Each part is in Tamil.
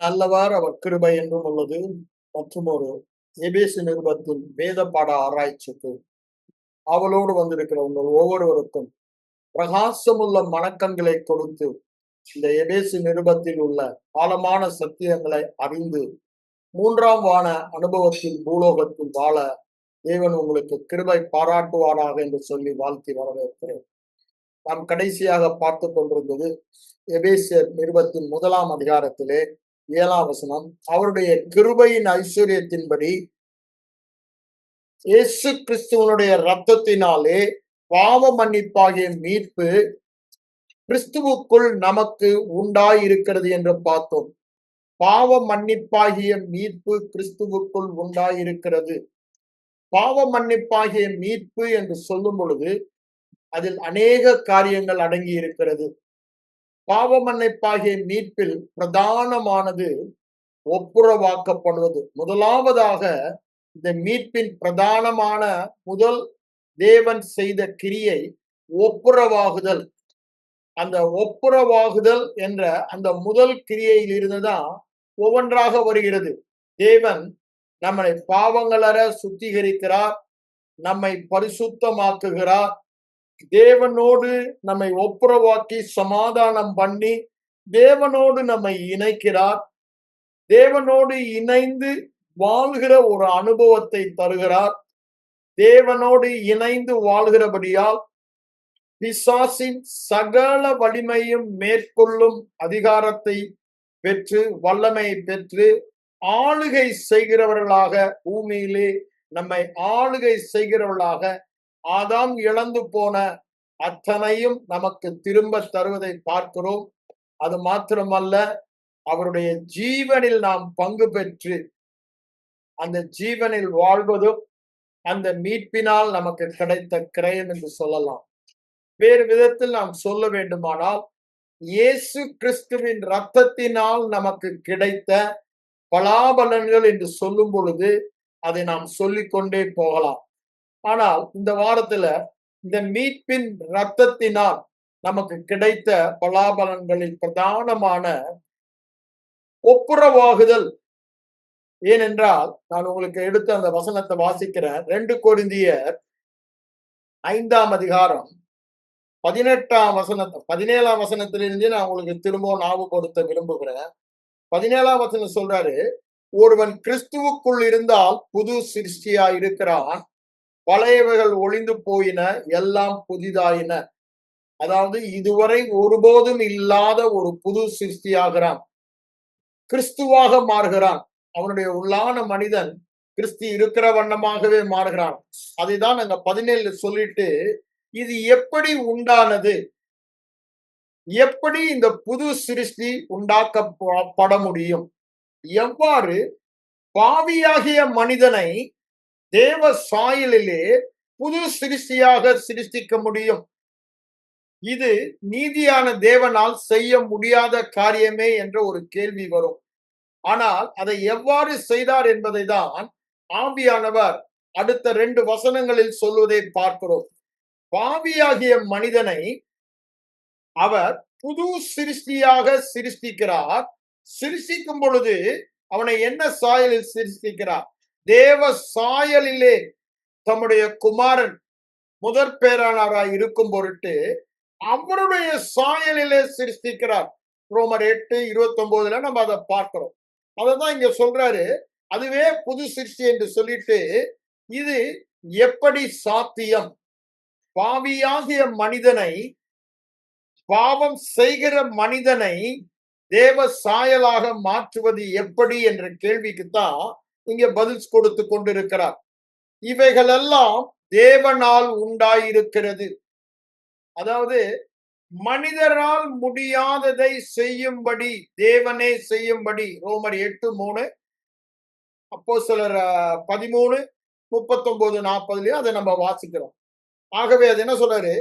நல்லவர் அவர் கிருபை என்றும் உள்ளது. மற்றும் ஒரு எபேசு நிருபத்தின் வேத பாட ஆராய்ச்சிக்கு அவளோடு வந்திருக்கிற உங்கள் ஒவ்வொருவருக்கும் பிரகாசமுள்ள மனக்கண்களை கொடுத்து இந்த எபேசு நிருபத்தில் உள்ள ஆழமான சத்தியங்களை அறிந்து மூன்றாம் வான அனுபவத்தில் பூலோகத்தில் வாழ தேவன் உங்களுக்கு கிருபை பாராட்டுவாராக என்று சொல்லி வாழ்த்தி வரவேற்கிறேன். நாம் கடைசியாக பார்த்து கொண்டிருந்தது எபேசியர் நிருபத்தின் 1 அதிகாரத்திலே 7 வசனம். அவருடைய கிருபையின் ஐஸ்வர்யத்தின்படி இயேசு கிறிஸ்துவனுடைய இரத்தத்தினாலே பாவ மன்னிப்பாகிய மீட்பு கிறிஸ்துவுக்குள் நமக்கு உண்டாயிருக்கிறது என்று பார்த்தோம். பாவ மன்னிப்பாகிய மீட்பு கிறிஸ்துவுக்குள் உண்டாயிருக்கிறது. பாவ மன்னிப்பாகிய மீட்பு என்று சொல்லும் பொழுது அதில் அநேக காரியங்கள் அடங்கி இருக்கிறது. பாவ மன்னிப்பாகிய மீட்பில் பிரதானமானது ஒப்புரவாக்கப்படுவது. முதலாவதாக இந்த மீட்பின் பிரதானமான முதல் தேவன் செய்த கிரியை ஒப்புரவாகுதல். அந்த ஒப்புரவாகுதல் என்ற அந்த முதல் கிரியையில் இருந்துதான் ஒவ்வொன்றாக வருகிறது. தேவன் நம்மை பாவங்களற சுத்திகரிக்கிறார், நம்மை பரிசுத்தமாக்குகிறார், தேவனோடு நம்மை ஒப்புரவாக்கி சமாதானம் பண்ணி தேவனோடு நம்மை இணைக்கிறார், தேவனோடு இணைந்து வாழ்கிற ஒரு அனுபவத்தை தருகிறார். தேவனோடு இணைந்து வாழ்கிறபடியால் பிசாசின் சகல வலிமையும் மேற்கொள்ளும் அதிகாரத்தை பெற்று வல்லமையை பெற்று ஆளுகை செய்கிறவர்களாக பூமியிலே நம்மை ஆளுகை செய்கிறவர்களாக ஆதாம் இழந்து போன அத்தனையும் நமக்கு திரும்ப தருவதை பார்க்கிறோம். அது மாத்திரமல்ல, அவருடைய ஜீவனில் நாம் பங்கு பெற்று அந்த ஜீவனில் வாழ்வதும் அந்த மீட்பினால் நமக்கு கிடைத்த கிரயம் என்று சொல்லலாம். வேறு விதத்தில் நாம் சொல்ல வேண்டுமானால், இயேசு கிறிஸ்துவின் இரத்தத்தினால் நமக்கு கிடைத்த பலாபலன்கள் என்று சொல்லும் பொழுது அதை நாம் சொல்லிக்கொண்டே போகலாம். ஆனால் இந்த வாரத்துல இந்த மீட்பின் இரத்தத்தினால் நமக்கு கிடைத்த பலாபலன்களில் பிரதானமான ஒப்புரவாகுதல். ஏனென்றால் நான் உங்களுக்கு எடுத்த அந்த வசனத்தை வாசிக்கிறேன். 2 கொரிந்தியர் 5 அதிகாரம் 17 வசனத்திலிருந்து நான் உங்களுக்கு திரும்பவும் ஞாபகப்படுத்த விரும்புகிறேன். 17 வசனம் சொல்றாரு, ஒருவன் கிறிஸ்துவுக்குள் இருந்தால் புது சிருஷ்டியா இருக்கிறான், பழையவைகள் ஒளிந்து போயின, எல்லாம் புதிதாயின. அதாவது இதுவரை ஒருபோதும் இல்லாத ஒரு புது சிருஷ்டியாகிறான், கிறிஸ்துவாக மாறுகிறான். அவனுடைய உள்ளான மனிதன் கிறிஸ்து இருக்கிற வண்ணமாகவே மாறுகிறான். அதைதான் நாங்க 17 சொல்லிட்டு, இது எப்படி உண்டானது, எப்படி இந்த புது சிருஷ்டி உண்டாக்கப்பட முடியும், எவ்வாறு பாவியாகிய மனிதனை தேவ சாயலிலே புது சிருஷ்டியாக சிருஷ்டிக்க முடியும்? இது நீதியான தேவனால் செய்ய முடியாத காரியமே என்ற ஒரு கேள்வி வரும். ஆனால் அதை எவ்வாறு செய்தார் என்பதை தான் ஆவியானவர் அடுத்த 2 வசனங்களில் சொல்வதை பார்க்கிறோம். பாவியாகிய மனிதனை அவர் புது சிருஷ்டியாக சிருஷ்டிக்கிறார். சிருஷ்டிக்கும் பொழுது அவனை என்ன சாயலில் சிருஷ்டிக்கிறார்? தேவ சாயலிலே தம்முடைய குமாரன் முதற் பேரானவராய் இருக்கும் பொருட்டு அவருடைய சாயலிலே சிருஷ்டிக்கிறார். ரோமர் 8:29 நம்ம அதை பார்க்கிறோம். அததான் இங்க சொல்றாரு, அதுவே புது சிருஷ்டி என்று சொல்லிட்டு, இது எப்படி சாத்தியம்? பாவியாகிய மனிதனை, பாவம் செய்கிற மனிதனை தேவ சாயலாக மாற்றுவது எப்படி என்ற கேள்விக்குத்தான் இங்க பதில் கொடுத்து கொண்டிருக்கிறார். இவைகளெல்லாம் தேவனால் உண்டாயிருக்கிறது. அதாவது மனிதரால் முடியாததை செய்யும்படி தேவனே செய்யும்படி. ரோமர் 8:3, அப்போஸ்தலர் 13:39-40 அதை நம்ம வாசிக்கிறோம். ஆகவே அது என்ன சொல்றாரு?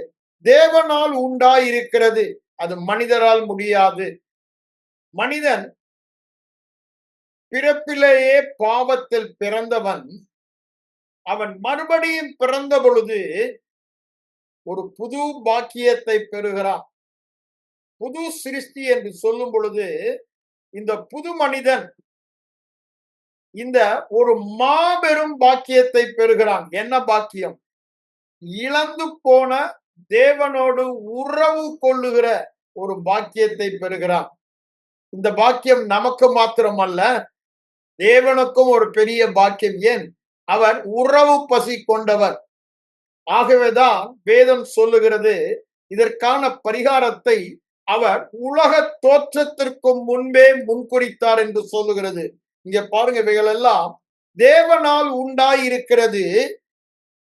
தேவனால் உண்டாயிருக்கிறது, அது மனிதரால் முடியாது. மனிதன் பிறப்பிலேயே பாவத்தில் பிறந்தவன். அவன் மறுபடியும் பிறந்த பொழுது ஒரு புது பாக்கியத்தை பெறுகிறான். புது சிருஷ்டி என்று சொல்லும் பொழுது இந்த புது மனிதன் இந்த ஒரு மாபெரும் பாக்கியத்தை பெறுகிறான். என்ன பாக்கியம்? இழந்து போன தேவனோடு உறவு கொள்ளுகிற ஒரு பாக்கியத்தை பெறுகிறான். இந்த பாக்கியம் நமக்கு மாத்திரமல்ல, தேவனுக்கும் ஒரு பெரிய பாக்கியம். ஏன்? அவர் உறவு பசி கொண்டவர். ஆகவேதான் வேதம் சொல்லுகிறது, இதற்கான பரிகாரத்தை அவர் உலக தோற்றத்திற்கு முன்பே முன்குறித்தார் என்று சொல்லுகிறது. இங்க பாருங்க, இவைகள் எல்லாம் தேவனால் உண்டாயிருக்கிறது.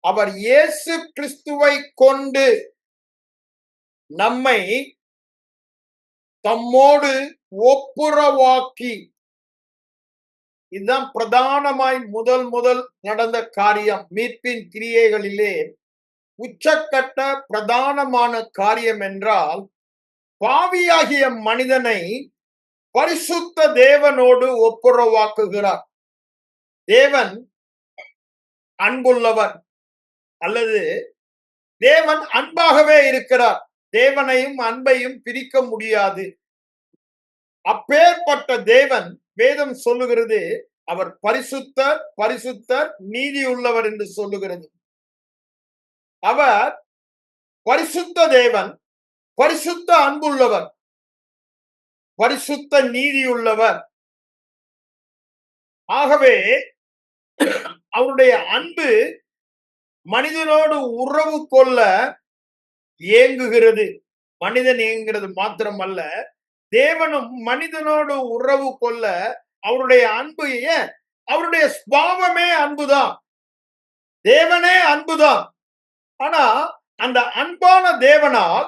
அவர் இயேசு கிறிஸ்துவை கொண்டு நம்மை தம்மோடு ஒப்புரவாக்கி, இதுதான் பிரதானமாய் முதல் நடந்த காரியம். மீட்பின் கிரியைகளிலே உச்சக்கட்ட பிரதானமான காரியம் என்றால், பாவியாகிய மனிதனை பரிசுத்த தேவனோடு ஒப்புரவாக்குகிறார். தேவன் அன்புள்ளவர், அல்லது தேவன் அன்பாகவே இருக்கிறார். தேவனையும் அன்பையும் பிரிக்க முடியாது. அப்பேற்பட்ட தேவன், வேதம் சொல்லுகிறது, அவர் பரிசுத்தர், பரிசுத்தர், நீதி உள்ளவர் என்று சொல்லுகிறது. அவர் பரிசுத்த தேவன், பரிசுத்த அன்புள்ளவர், பரிசுத்த நீதியுள்ளவர். ஆகவே அவருடைய அன்பு மனிதனோடு உறவு கொள்ள ஏங்குகிறது. மனிதன் ஏங்குகிறது மாத்திரமல்ல, தேவனும் மனிதனோடு உறவு கொள்ள அவருடைய அன்பு, அவருடைய சுபாவமே அன்புதான். தேவனே அன்புதான். ஆனா அந்த அன்பான தேவனால்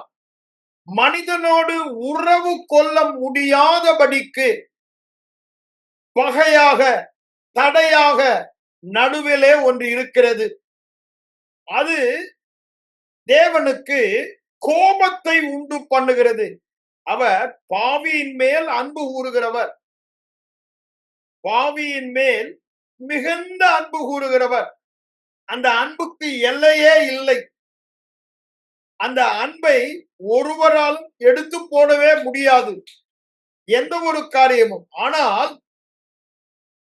மனிதனோடு உறவு கொள்ள முடியாதபடிக்கு பகையாக, தடையாக நடுவிலே ஒன்று இருக்கிறது. அது தேவனுக்கு கோபத்தை உண்டு பண்ணுகிறது. அவர் பாவியின் மேல் அன்பு கூறுகிறவர், பாவியின் மேல் மிகுந்த அன்பு கூறுகிறவர். அந்த அன்புக்கு எல்லையே இல்லை. அந்த அன்பை ஒருவராலும் எடுத்து போடவே முடியாது, எந்த ஒரு காரியமும். ஆனால்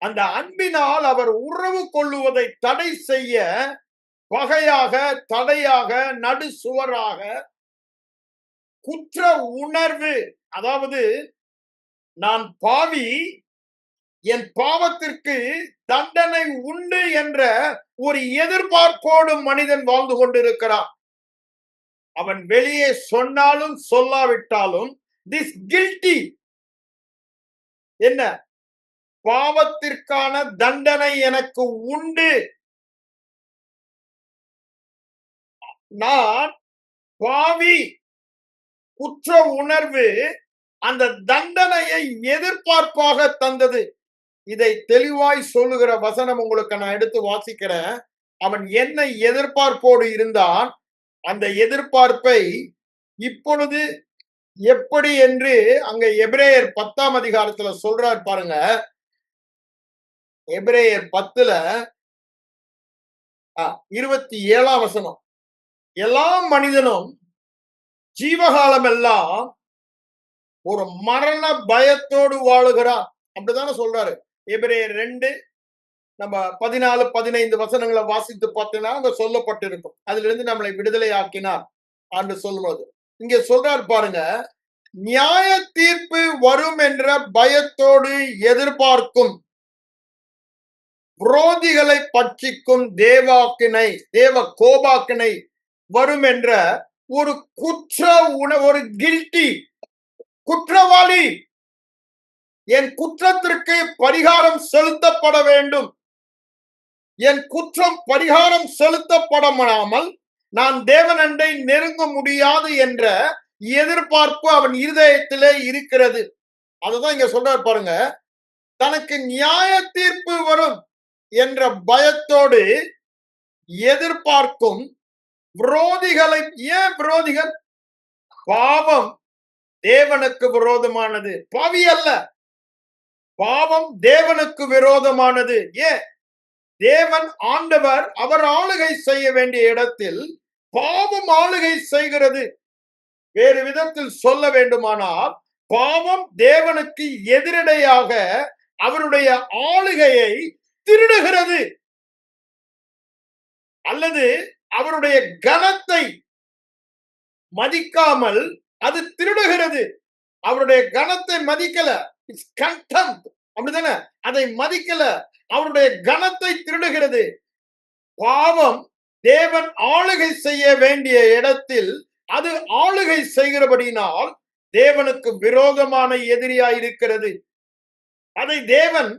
அந்த அன்பினால் அவர் உறவு கொள்ளுவதை தடை செய்ய பகையாக, தடையாக, நடு சுவராக குற்ற உணர்வு, அதாவது நான் பாவி, என் பாவத்திற்கு தண்டனை உண்டு என்ற ஒரு எதிர்பார்ப்போடு மனிதன் வாழ்ந்து கொண்டிருக்கிறான். அவன் வெளியே சொன்னாலும் சொல்லாவிட்டாலும் திஸ் கில்ட்டி, என்ன, பாவத்திற்கான தண்டனை எனக்கு உண்டு, நான் பாவி, குற்ற உணர்வு அந்த தண்டனையை எதிர்பார்ப்பாக தந்தது. இதை தெளிவாய் சொல்லுகிற வசனம் உங்களுக்கு நான் எடுத்து வாசிக்கிறேன். அவன் என்ன எதிர்பார்ப்போடு இருந்தான், அந்த எதிர்பார்ப்பை இப்பொழுது எப்படி என்று அங்க எபிரேயர் 10ஆம் அதிகாரத்துல சொல்றார் பாருங்க. எபிரேயர் 10ல 27ஆம் வசனம். எல்லா மனிதனும் ஜீவகாலம் எல்லாம் ஒரு மரண பயத்தோடு வாழுகிறான், அப்படித்தானே சொல்றாரு. எபிரேயர் 2 நம்ம 14, 15 வசனங்களை வாசித்து பார்த்தீங்கன்னா அங்க சொல்லப்பட்டிருக்கும். அதுல இருந்து நம்மளை விடுதலை ஆக்கினார் என்று சொல்லுவது. இங்க சொல்றார் பாருங்க, நியாய தீர்ப்பு வரும் என்ற பயத்தோடு எதிர்பார்க்கும், விரோதிகளை பட்சிக்கும் தேவாக்கினை, தேவ கோபாக்கினை வரும் என்ற ஒரு குற்ற ஒரு கில்ட்டி, குற்றவாளி, என் குற்றத்திற்கு பரிகாரம் செலுத்தப்பட வேண்டும், என் குற்றம் பரிகாரம் செலுத்தப்படாமல் நான் தேவனண்டை நெருங்க முடியாது என்ற எதிர்பார்ப்பு அவன் இருதயத்திலே இருக்கிறது. அதுதான் இங்க சொல்றார் பாருங்க, தனக்கு நியாய தீர்ப்பு வரும் என்ற பயத்தோடு எதிர்பார்க்கும் விரோதிகளை. ஏன் விரோதிகள்? பாவம் தேவனுக்கு விரோதமானது, பாவி அல்ல, பாவம் தேவனுக்கு விரோதமானது. ஏன்? தேவன் ஆண்டவர், அவர் ஆளுகை செய்ய வேண்டிய இடத்தில் பாவம் ஆளுகை செய்கிறது. வேறு விதத்தில் சொல்ல வேண்டுமானால், பாவம் தேவனுக்கு எதிரடையாக அவருடைய ஆளுகையை திருடுகிறது, அல்லது அவருடைய கனத்தை மதிக்காமல் அது திருடுகிறது. அவருடைய கனத்தை மதிக்கல, கண்டெம்ப்ட், அப்படிதானே? அதை மதிக்கல, அவருடைய கனத்தை திருடுகிறது. பாவம் தேவன் ஆளுகை செய்ய வேண்டிய இடத்தில் அது ஆளுகை செய்கிறபடினால் தேவனுக்கு விரோதமான எதிரியாய் இருக்கிறது. அதை தேவன்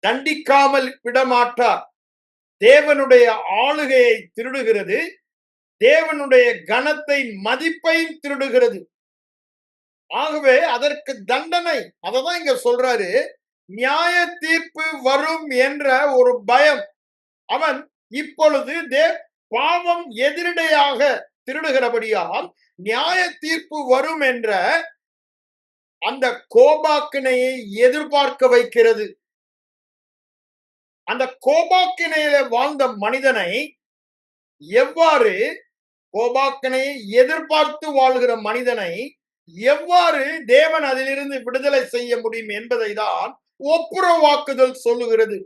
தண்டிக்காமல் விடமாட்டார். தேவனுடைய ஆளுகையை திருடுகிறது, தேவனுடைய கனத்தை மதிப்பையும் திருடுகிறது. ஆகவே அதற்கு தண்டனை. அததான் இங்க சொல்றாரு, நியாய தீர்ப்பு வரும் என்ற ஒரு பயம். அவன் இப்பொழுது பாவம் எதிரடையாக திருடுகிறபடியால் நியாய தீர்ப்பு வரும் என்ற அந்த கோபாக்கினையை எதிர்பார்க்க வைக்கிறது. அந்த கோபாக்கினையில வாழ்ந்த மனிதனை எவ்வாறு, கோபாக்கினையை எதிர்பார்த்து வாழ்கிற மனிதனை எவ்வாறு தேவன் அதிலிருந்து விடுதலை செய்ய முடியும் என்பதை தான் ஒப்புரவாக்குதல் சொல்லுகிறது.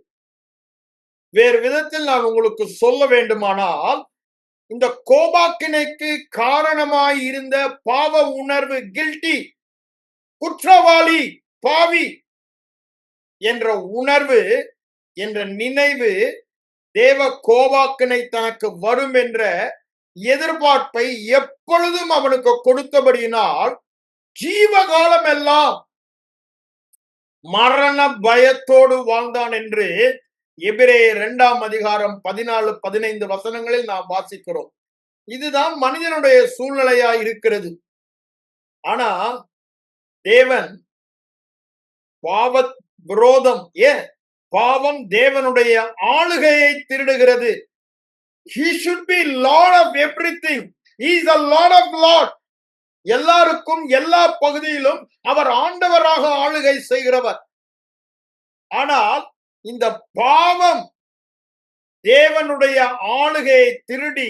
வேறு விதத்தில் நான் உங்களுக்கு சொல்ல வேண்டுமானால், இந்த கோபாக்கினைக்கு காரணமாய் இருந்த பாவ உணர்வு, கில்ட்டி, குற்றவாளி, பாவி என்ற உணர்வு, என்ற நினைவு தேவ கோபாக்கினை தனக்கு வரும் என்ற எதிர்பார்ப்பை எப்பொழுதும் அவனுக்கு கொடுத்தபடியினால் ஜீவகாலம் எல்லாம் மரண பயத்தோடு வாழ்ந்தான் என்று எபிரேயர் 2ஆம் அதிகாரம் 14-15 வசனங்களில் நாம் வாசிக்கிறோம். இதுதான் மனிதனுடைய சூழ்நிலையா இருக்கிறது. ஆனா தேவன் பாவ விரோதம், பாவம் தேவனுடைய ஆளுகையை திருடுகிறது. He should be Lord of everything. He is the Lord of Lord. எல்லாருக்கும் எல்லா பகுதியிலும் அவர் ஆண்டவராக ஆளுகை செய்கிறவர். ஆனால் இந்த பாவம் தேவனுடைய ஆளுகையை திருடி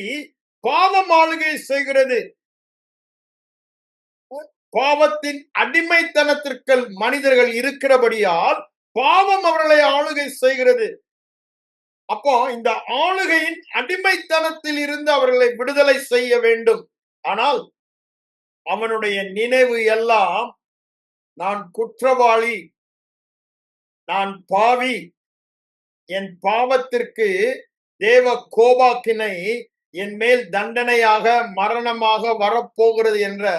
பாவம் ஆளுகை செய்கிறது. பாவத்தின் அடிமைத்தனத்திற்கு மனிதர்கள் இருக்கிறபடியால் பாவம் அவர்களை ஆளுகை செய்கிறது. அப்போ இந்த ஆளுகையின் அடிமைத்தனத்தில் இருந்து அவர்களை விடுதலை செய்ய வேண்டும். ஆனால் அவனுடைய நினைவு எல்லாம், நான் குற்றவாளி, நான் பாவி, என் பாவத்திற்கு தேவ கோபாக்கினை என் மேல் தண்டனையாக, மரணமாக வரப்போகிறது என்ற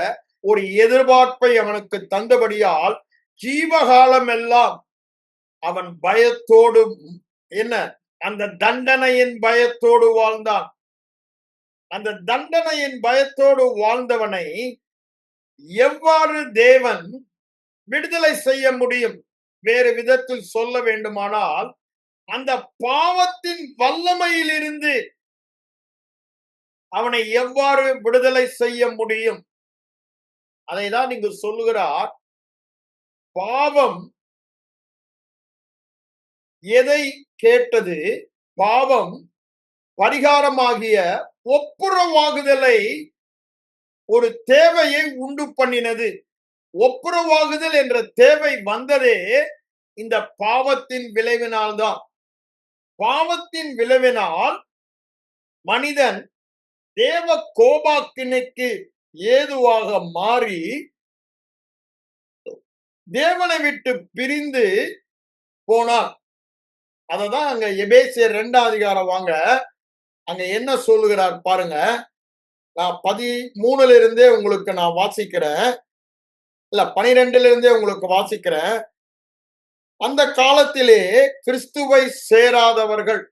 ஒரு எதிர்பார்ப்பை அவனுக்கு தந்தபடியால் ஜீவகாலம் எல்லாம் அவன் பயத்தோடு, அந்த தண்டனையின் பயத்தோடு வாழ்ந்தான். அந்த தண்டனையின் பயத்தோடு வாழ்ந்தவனை எவ்வாறு தேவன் விடுதலை செய்ய முடியும்? வேறு விதத்தில் சொல்ல வேண்டுமானால், அந்த பாவத்தின் வல்லமையிலிருந்து அவனை எவ்வாறு விடுதலை செய்ய முடியும்? அதைதான் இங்கு சொல்லுகிறார். பாவம் எதை கேட்டது? பாவம் பரிகாரமாகிய ஒப்புரவாகுதலை, ஒரு தேவையை உண்டு பண்ணினது. ஒப்புரவாகுதல் என்ற தேவை வந்ததே இந்த பாவத்தின் விளைவினால்தான். பாவத்தின் விளைவினால் மனிதன் தேவ கோபாக்கினைக்கு ஏதுவாக மாறி தேவனை விட்டு பிரிந்து போனார். அததான் அங்க எபேசியர் 2ஆம் அதிகாரம் வாங்க, அங்க என்ன சொல்லுகிறார் பாருங்க. நான் 13 இருந்தே உங்களுக்கு நான் வாசிக்கிறேன், இல்ல 12 இருந்தே உங்களுக்கு வாசிக்கிறேன். அந்த காலத்திலே கிறிஸ்துவை சேராதவர்கள்,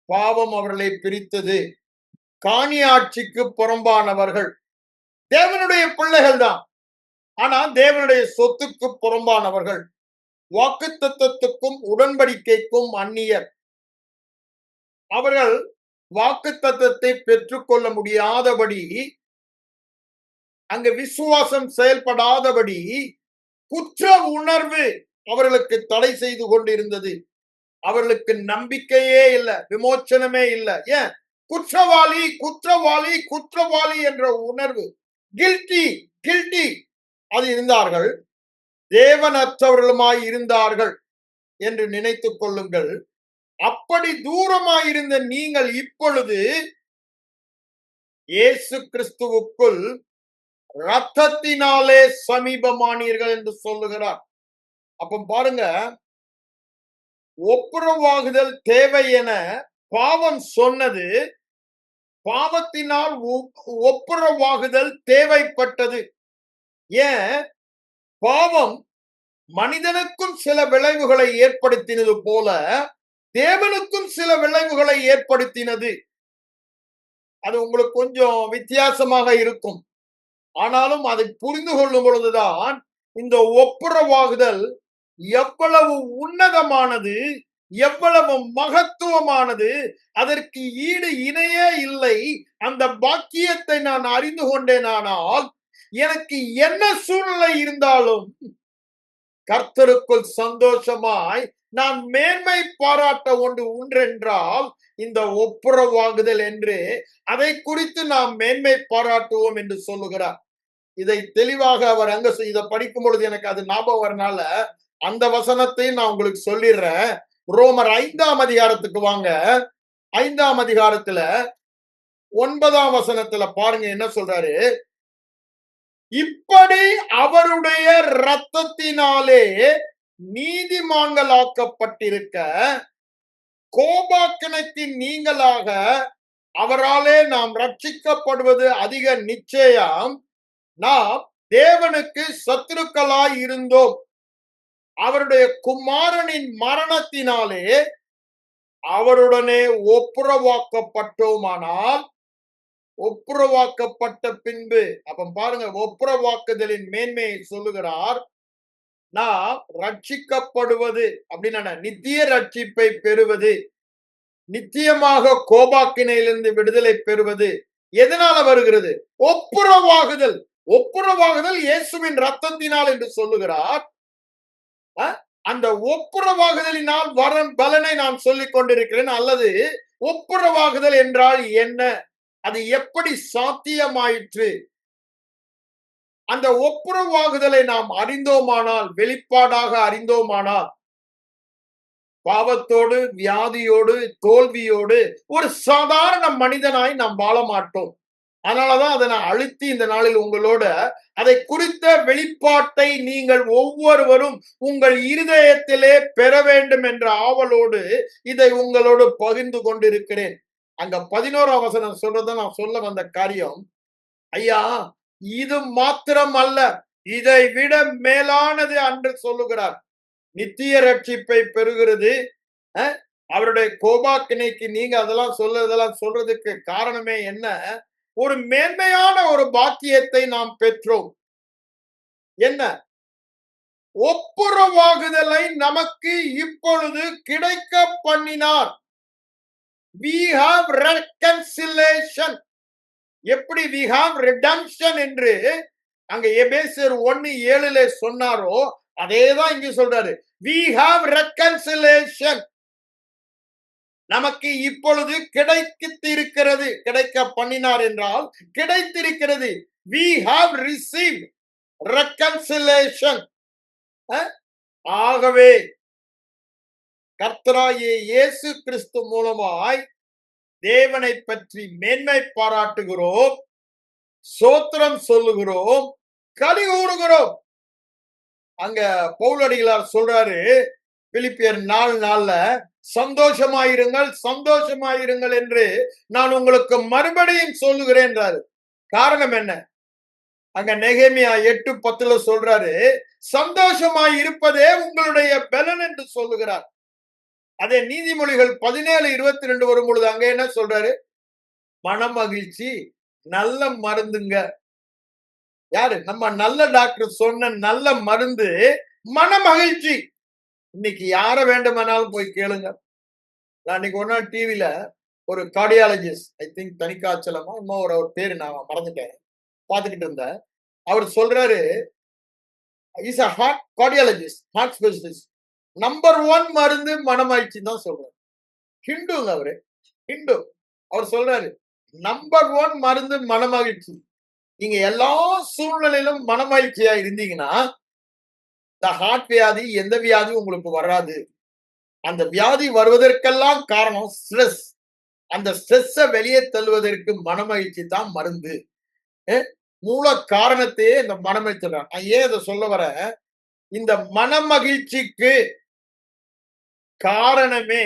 பாவம் அவர்களை பிரித்தது, காணியாட்சிக்கு புறம்பானவர்கள், தேவனுடைய பிள்ளைகள் தான், ஆனா தேவனுடைய சொத்துக்கு புறம்பானவர்கள், வாக்குத்தத்தத்துக்கும் உடன்படிக்கைக்கும் அந்நியர். அவர்கள் வாக்குத்தத்தத்தை பெற்றுக்கொள்ள முடியாதபடி, அங்கு விசுவாசம் செயல்படாதபடி குற்ற உணர்வு அவர்களுக்கு தடை செய்து கொண்டிருந்தது. அவர்களுக்கு நம்பிக்கையே இல்லை, விமோச்சனமே இல்லை. ஏன்? குற்றவாளி, குற்றவாளி, குற்றவாளி என்ற உணர்வு, கில்ட்டி, கில்ட்டி. அது இருந்தார்கள், தேவனற்றவர்களுமாய் இருந்தார்கள் என்று நினைத்துக் கொள்ளுங்கள். அப்படி தூரமாய் இருந்த நீங்கள் இப்பொழுது இயேசு கிறிஸ்துவுக்குள் இரத்தத்தினாலே சமீபமானீர்கள் என்று சொல்லுகிறார். அப்ப பாருங்க, ஒப்புரவாகுதல் தேவை என பாவம் சொன்னது, பாவத்தினால் ஒப்புரவாகுதல் தேவைப்பட்டது. ஏன்? பாவம் மனிதனுக்கும் சில விளைவுகளை ஏற்படுத்தினது போல தேவனுக்கும் சில விளைவுகளை ஏற்படுத்தினது. அது உங்களுக்கு கொஞ்சம் வித்தியாசமாக இருக்கும். ஆனாலும் அதை புரிந்து கொள்ளும் பொழுதுதான் இந்த ஒப்புரவாகுதல் எவ்வளவு உன்னதமானது, எவ்வளவு மகத்துவமானது, அதற்கு ஈடு இணையே இல்லை. அந்த பாக்கியத்தை நான் அறிந்து கொண்டேனானால் எனக்கு என்ன சூழ்நிலை இருந்தாலும் கர்த்தருக்குள் சந்தோஷமாய் நான் மேன்மை பாராட்ட ஒன்றென்றால் இந்த ஒப்புரவாகுதல் என்று அதை குறித்து நாம் மேன்மை பாராட்டுவோம் என்று சொல்லுகிறார். இதை தெளிவாக அவர் அங்க இதை படிக்கும் பொழுது எனக்கு அது ஞாபகம் வரனால அந்த வசனத்தை நான் உங்களுக்கு சொல்லிடுறேன். ரோமர் 5ஆம் அதிகாரத்துக்கு வாங்க. 5ஆம் அதிகாரத்துல 9ஆம் வசனத்துல பாருங்க என்ன சொல்றாரு. இப்படி அவருடைய இரத்தத்தினாலே நீதிமான்களாக்கப்பட்டிருக்க கோபாக்கனுக்கு நீங்களாக அவராலே நாம் ரட்சிக்கப்படுவது அதிக நிச்சயம். நாம் தேவனுக்கு சத்துருக்களாய் இருந்தோம், அவருடைய குமாரனின் மரணத்தினாலே அவருடனே ஒப்புரவாக்கப்பட்டோமானால், ஒப்புரவாக்கப்பட்ட பின்பு, அப்ப பாருங்க ஒப்புரவாக்குதலின் மேன்மையை சொல்லுகிறார். நாம் ரட்சிக்கப்படுவது அப்படின்னா நித்திய ரட்சிப்பை பெறுவது, நித்தியமாக கோபாக்கினையிலிருந்து விடுதலை பெறுவது எதனால வருகிறது? ஒப்புரவாகுதல். ஒப்புரவாகுதல் இயேசுவின் ரத்தத்தினால் என்று சொல்லுகிறார். அந்த ஒப்புரவாகுதலினால் வரும் பலனை நான் சொல்லிக் கொண்டிருக்கிறேன். அல்லது ஒப்புரவாகுதல் என்றால் என்ன, அது எப்படி சாத்தியமாயிற்று? அந்த ஒப்புரவாகுதலை நாம் அறிந்தோமானால், வெளிப்பாடாக அறிந்தோமானால், பாவத்தோடு, வியாதியோடு, தோல்வியோடு ஒரு சாதாரண மனிதனாய் நாம் வாழ மாட்டோம். அதனாலதான் அதை நான் அழுத்தி இந்த நாளில் உங்களோட அதை குறித்த வெளிப்பாட்டை நீங்கள் ஒவ்வொருவரும் உங்கள் இருதயத்திலே பெற வேண்டும் என்ற ஆவலோடு இதை உங்களோடு பகிர்ந்து கொண்டிருக்கிறேன். அங்க 11ஆம் வசனம் சொல்றத நான் சொல்ல வந்த காரியம், ஐயா இது மாத்திரம் அல்ல, இதை விட மேலானது என்று சொல்லுகிறார். நித்திய ரட்சிப்பை பெறுகிறது. அவருடைய கோபாக்கினைக்கு நீங்க அதெல்லாம் சொல்றதுக்கு காரணமே என்ன? ஒரு மேன்மையான ஒரு பாக்கியத்தை நாம் பெற்றோம். என்ன? ஒப்புரவாகுதலை நமக்கு இப்பொழுது கிடைக்க பண்ணினார். We have reconciliation. எப்படி we have redemption என்று அங்க எபேசியர் 1:7 சொன்னாரோ அதேதான் இங்க சொல்றாரு. We have reconciliation. நமக்கு இப்பொழுது கிடைத்திருக்கிறது. கிடைக்க பண்ணினார் என்றால் கிடைத்திருக்கிறது. We have received reconciliation. ஆகவே கர்த்தராகிய இயேசு கிறிஸ்து மூலமாய் தேவனை பற்றி மேன்மை பாராட்டுகிறோம், சோத்திரம் சொல்லுகிறோம், களி கூறுகிறோம். அங்க பவுலடிகளார் சொல்றாரு பிலிப்பியர் 4:4 சந்தோஷமாயிருங்கள், சந்தோஷமாயிருங்கள் என்று நான் உங்களுக்கு மறுபடியும் சொல்லுகிறேன். காரணம் என்ன? அங்க நெகேமியா 8:10 சொல்றாரு, சந்தோஷமாய் இருப்பதே உங்களுடைய பலன் என்று சொல்லுகிறார். அதே நீதிமொழிகள் 17:22 வரும் பொழுது அங்க என்ன சொல்றாரு? மனமகிழ்ச்சி நல்ல மருந்துங்க. யாரு? நம்ம நல்ல டாக்டர் சொன்ன நல்ல மருந்து மனமகிழ்ச்சி. இன்னைக்கு யார வேண்டுமானாலும் போய் கேளுங்க. நான் இன்னைக்கு ஒரு நாள் டிவில ஒரு கார்டியாலஜிஸ்ட், ஐ திங்க் தனிக்காய்ச்சலமா இன்னும் ஒரு பேரு நான் மறந்துட்டேன், பார்த்துக்கிட்டு இருந்தேன். அவர் சொல்றாரு, is a heart cardiologist, heart specialist. Number 1 மருந்து மனமகிழ்ச்சி தான் சொல்றாரு. ஹிந்துங்க அவரு, ஹிந்து. அவர் சொல்றாரு நம்பர் 1 மருந்து மனமகிழ்ச்சி. நீங்க எல்லா சூழ்நிலையிலும் மனமகிழ்ச்சியா இருந்தீங்கன்னா, இந்த ஹார்ட் வியாதி, எந்த வியாதியும் உங்களுக்கு வராது. அந்த வியாதி வருவதற்கெல்லாம் காரணம் ஸ்ட்ரெஸ். அந்த ஸ்ட்ரெஸ்ஸ வெளியே தள்ளுவதற்கு மனமகிழ்ச்சி தான் மருந்து. அ மூல காரணத்தையே இந்த மனமகிழ்ச்சி தான். நான் ஏன் இத சொல்ல வரேன், இந்த மனமகிழ்ச்சிக்கு காரணமே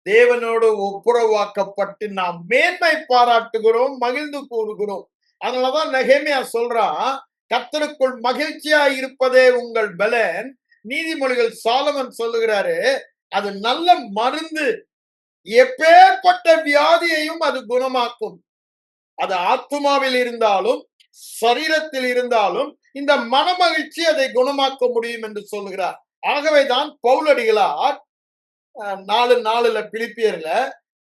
தேவனோடு ஒப்புரவாக்கப்பட்டு நாம் மேன்மை பாராட்டுகிறோம், மகிழ்ந்து கூறுகிறோம். அதனாலதான் நெகேமியா சொல்றான், கர்த்தருக்குள் மகிழ்ச்சியா இருப்பதே உங்கள் பலன். நீதிமொழிகள் சாலமன் சொல்லுகிறாரு, அது நல்ல மருந்து. எப்பேற்பட்ட வியாதியையும் அது குணமாக்கும். அது ஆத்துமாவில் இருந்தாலும், சரீரத்தில் இருந்தாலும், இந்த மனமகிழ்ச்சி அதை குணமாக்க முடியும் என்று சொல்லுகிறார். ஆகவேதான் பவுலடிகளார் 4:4 பிலிப்பியர்ல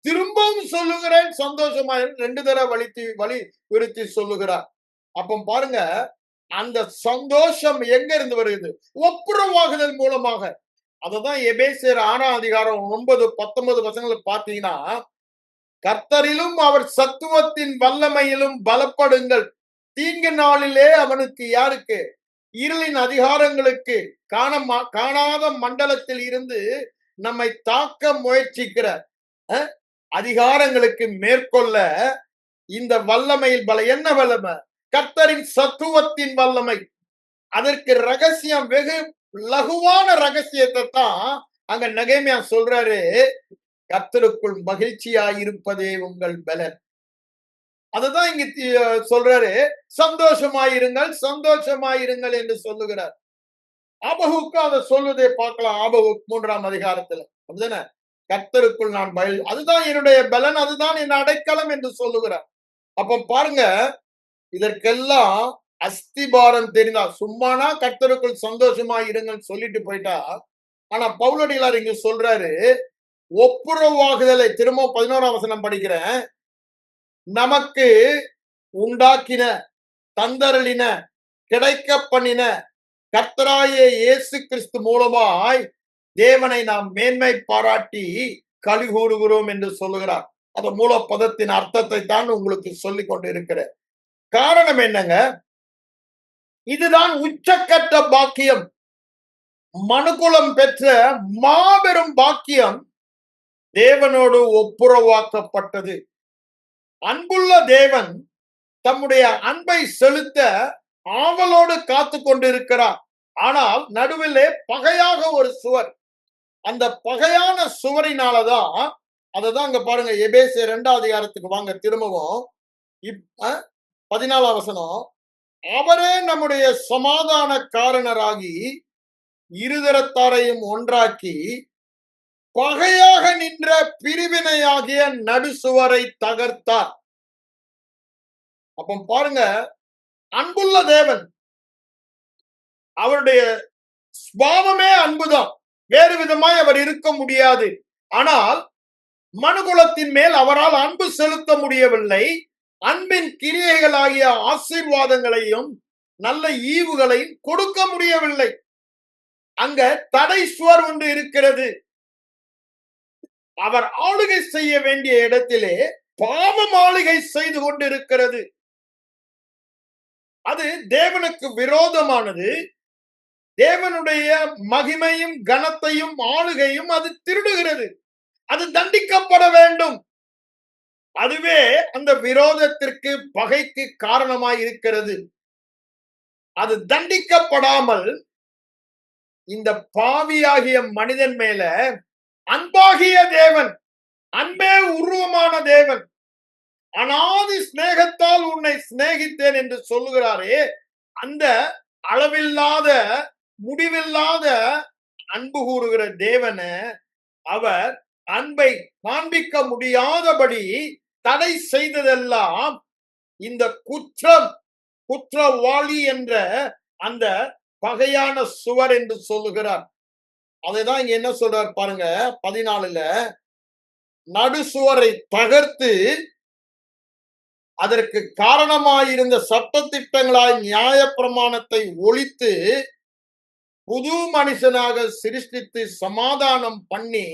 திரும்பவும் சொல்லுகிறேன் சந்தோஷமாயிரு 2 தடவை வலியுறுத்தி சொல்லுகிறார். அப்ப பாருங்க, அந்த சந்தோஷம் எங்க இருந்து வருகிறது? ஒப்புரவாகுதல் மூலமாக. அததான் எபேசியர் 6ஆம் அதிகாரம் 9, 19 வசனங்களை பார்த்தீங்கன்னா, கர்த்தரிலும் அவர் சத்துவத்தின் வல்லமையிலும் பலப்படுங்கள். தீங்கு நாளிலே அவனுக்கு யாருக்கு? இருளின் அதிகாரங்களுக்கு, காணாத மண்டலத்தில் இருந்து நம்மை தாக்க முயற்சிக்கிற அதிகாரங்களுக்கு மேற்கொள்ள இந்த வல்லமையில் என்ன வல்லமை? கர்த்தரின் சத்துவத்தின் வல்லமை. அதற்கு ரகசியம், வெகு லகுவான ரகசியத்தை தான் அங்க நெகேமியா சொல்றாரு, கர்த்தருக்குள் மகிழ்ச்சியாயிருப்பதே உங்கள் பலன். அதுதான் இங்க சொல்றாரு, சந்தோஷமாயிருங்கள், சந்தோஷமாயிருங்கள் என்று சொல்லுகிறார். ஆபகுக்கு அதை சொல்வதை பார்க்கலாம். ஆபகுக் 3ஆம் அதிகாரத்துல அப்படிதானே, கர்த்தருக்குள் நான் அதுதான் என்னுடைய பலன், அதுதான் என் அடைக்கலம் என்று சொல்லுகிறார். அப்ப பாருங்க, இதற்கெல்லாம் அஸ்திபாரம் தெரிந்தா, சும்மானா கர்த்தருக்குள் சந்தோஷமா இருங்கன்னு சொல்லிட்டு போயிட்டா. ஆனா பவுலடிகளார் இங்க சொல்றாரு, ஒப்புரவாகுதலை திரும்ப 11ஆம் வசனம் படிக்கிறேன். நமக்கு உண்டாக்கின, தந்தரளின, கிடைக்க பண்ணின கர்த்தராகிய இயேசு கிறிஸ்து மூலமாய் தேவனை நாம் மேன்மை பாராட்டி களி கூறுகிறோம் என்று சொல்லுகிறார். அந்த மூல பதத்தின் அர்த்தத்தை தான் உங்களுக்கு சொல்லிக் கொண்டு இருக்கிறேன். காரணம் என்னங்க? இதுதான் உச்சக்கட்ட பாக்கியம். மனுக்குலம் பெற்ற மாபெரும் பாக்கியம் தேவனோடு ஒப்புரவாக்கப்பட்டது. அன்புள்ள தேவன் தம்முடைய அன்பை செலுத்த ஆவலோடு காத்து கொண்டிருக்கிறார். ஆனால் நடுவிலே பகையாக ஒரு சுவர். அந்த பகையான சுவரினாலதான், அததான் அங்க பாருங்க, எபேசியர் 2ஆம் அதிகாரத்துக்கு வாங்க திரும்பவும். 14ஆம் வசனம், அவரே நம்முடைய சமாதான காரணராகி இருதரத்தாரையும் ஒன்றாக்கி பகையாக நின்ற பிரிவினையாகிய நடுசுவரை தகர்த்தார். அப்ப பாருங்க, அன்புள்ள தேவன், அவருடைய சுபாவமே அன்புதான். வேறு விதமாய் அவர் இருக்க முடியாது. ஆனால் மனுகுலத்தின் மேல் அவரால் அன்பு செலுத்த முடியவில்லை. அன்பின் கிரியைகளாகிய ஆசீர்வாதங்களையும் நல்ல ஈவுகளையும் கொடுக்க முடியவில்லை. அங்க தடை சுவர் ஒன்று இருக்கிறது. அவர் ஆளுகை செய்ய வேண்டிய இடத்திலே பாவம் ஆளுகை செய்து கொண்டிருக்கிறது. அது தேவனுக்கு விரோதமானது. தேவனுடைய மகிமையும் கனத்தையும் ஆளுகையும் அது திருடுகிறது. அது தண்டிக்கப்பட வேண்டும். அதுவே அந்த விரோதத்திற்கு, பகைக்கு காரணமாய் இருக்கிறது. அது தண்டிக்கப்படாமல் இந்த பாவியாகிய மனிதன் மேல அன்பாகிய தேவன், அன்பே உருவமான தேவன், அனாதி சிநேகத்தால் உன்னை சிநேகித்தேன் என்று சொல்லுகிறாரே, அந்த அளவில்லாத, முடிவில்லாத அன்பு கூறுகிற தேவன அவர் அன்பை காண்பிக்க முடியாதபடி தடை செய்ததெல்லாம் இந்த குற்றவாளி என்ற அந்த பகையான சுவர் என்று சொல்லுகிறார். அதைதான் இங்க என்ன சொல்றார் பாருங்க, 14ல, நடுசுவரை தகர்த்து அதற்கு காரணமாயிருந்த சட்ட திட்டங்களாய் நியாய பிரமாணத்தை ஒழித்து புது மனுஷனாக சிருஷ்டித்து சமாதானம் பண்ணி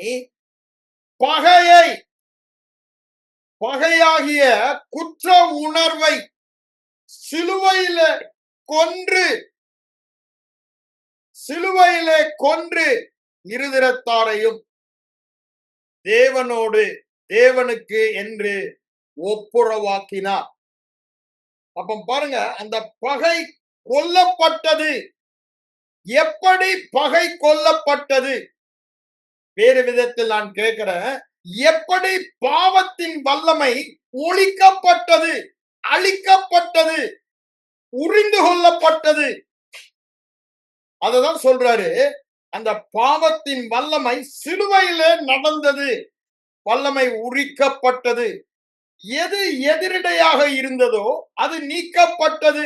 பகையாகிய குற்ற உணர்வை சிலுவையிலே கொன்று இருதிறத்தாரையும் தேவனுக்கு என்று ஒப்புரவாக்கினார். அப்ப பாருங்க, அந்த பகை கொல்லப்பட்டது. எப்படி பகை கொல்லப்பட்டது? வேறு விதத்தில் நான் கேட்கிறேன், எப்படி பாவத்தின் வல்லமை ஒழிக்கப்பட்டது, அழிக்கப்பட்டது, உறிந்து கொள்ளப்பட்டது? அததான் சொல்றாரு, அந்த பாவத்தின் வல்லமை சிலுவையிலே நடந்தது, வல்லமை உரிக்கப்பட்டது. எது எதிரடையாக இருந்ததோ அது நீக்கப்பட்டது.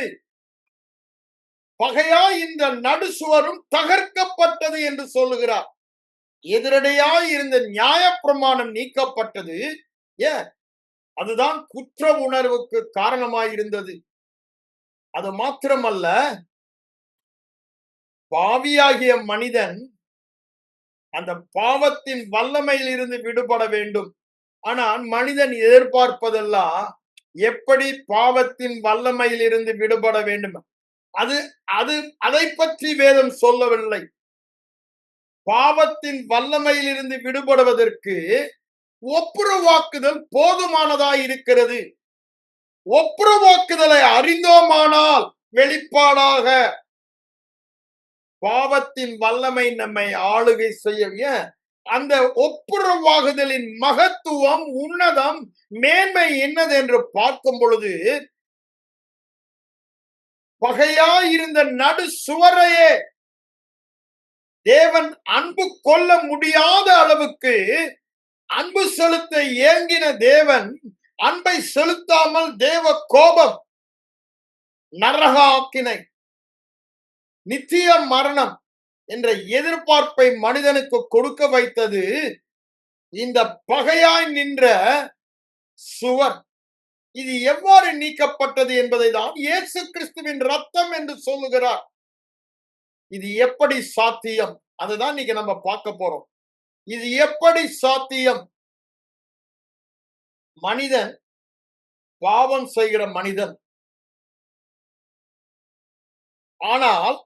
பகையாய் இந்த நடுசுவரும் தகர்க்கப்பட்டது என்று சொல்லுகிறார். எதிரடையாய் இருந்த நியாயப்பிரமாணம் நீக்கப்பட்டது. ஏன்? அதுதான் குற்ற உணர்வுக்கு காரணமாயிருந்தது. அது மாத்திரமல்ல, பாவியாகிய மனிதன் அந்த பாவத்தின் வல்லமையில் இருந்து விடுபட வேண்டும். ஆனால் மனிதன் எதிர்பார்ப்பதெல்லாம் எப்படி பாவத்தின் வல்லமையில் இருந்து விடுபட வேண்டும். அதை பற்றி வேதம் சொல்லவில்லை. பாவத்தின் வல்லமையில் இருந்து விடுபடுவதற்கு ஒப்புரவாக்குதல் போதுமானதாய் இருக்கிறது. ஒப்புரவாக்குதலை அறிந்தோமானால் வெளிப்பாடாக பாவத்தின் வல்லமை நம்மை ஆளுகை செய்ய, அந்த ஒப்புரவாகுதலின் மகத்துவம், உன்னதம், மேன்மை என்னது என்று பார்க்கும் பொழுது, பகையாயிருந்த நடு சுவரையே தேவன் அன்பு கொள்ள முடியாத அளவுக்கு அன்பு செலுத்த ஏங்கின தேவன் அன்பை செலுத்தாமல் தேவ கோபம், நரக ஆக்கினை, நித்திய மரணம் என்ற எதிர்பார்ப்பை மனிதனுக்கு கொடுக்க வைத்தது இந்த பகையாய் நின்ற சுவர். இது எவ்வாறு நீக்கப்பட்டது என்பதை தான் இயேசு கிறிஸ்துவின் ரத்தம் என்று சொல்லுகிறார். இது எப்படி சாத்தியம்? அதுதான் இன்னைக்கு நம்ம பார்க்க போறோம். இது எப்படி சாத்தியம்? மனிதன், பாவம் செய்கிற மனிதன், ஆனால்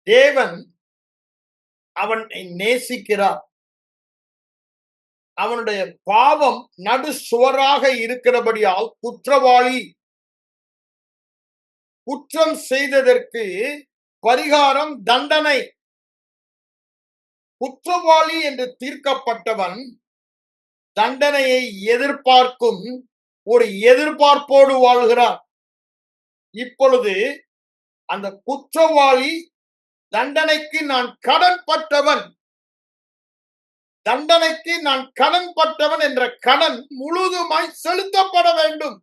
தேவன் அவனை நேசிக்கிறார். அவனுடைய பாவம் நடு சுவராக இருக்கிறபடியால் குற்றவாளி, குற்றம் செய்ததற்கு பரிகாரம் தண்டனை. குற்றவாளி என்று தீர்க்கப்பட்டவன் தண்டனையை எதிர்பார்க்கும் ஒரு எதிர்பார்ப்போடு வாழ்கிறான். இப்பொழுது அந்த குற்றவாளி தண்டனைக்கு நான் கடன்பட்டவன், தண்டனைக்கு நான் கடன்பட்டவன் என்ற கடன் முழுதுமாய் செலுத்தப்பட வேண்டும்.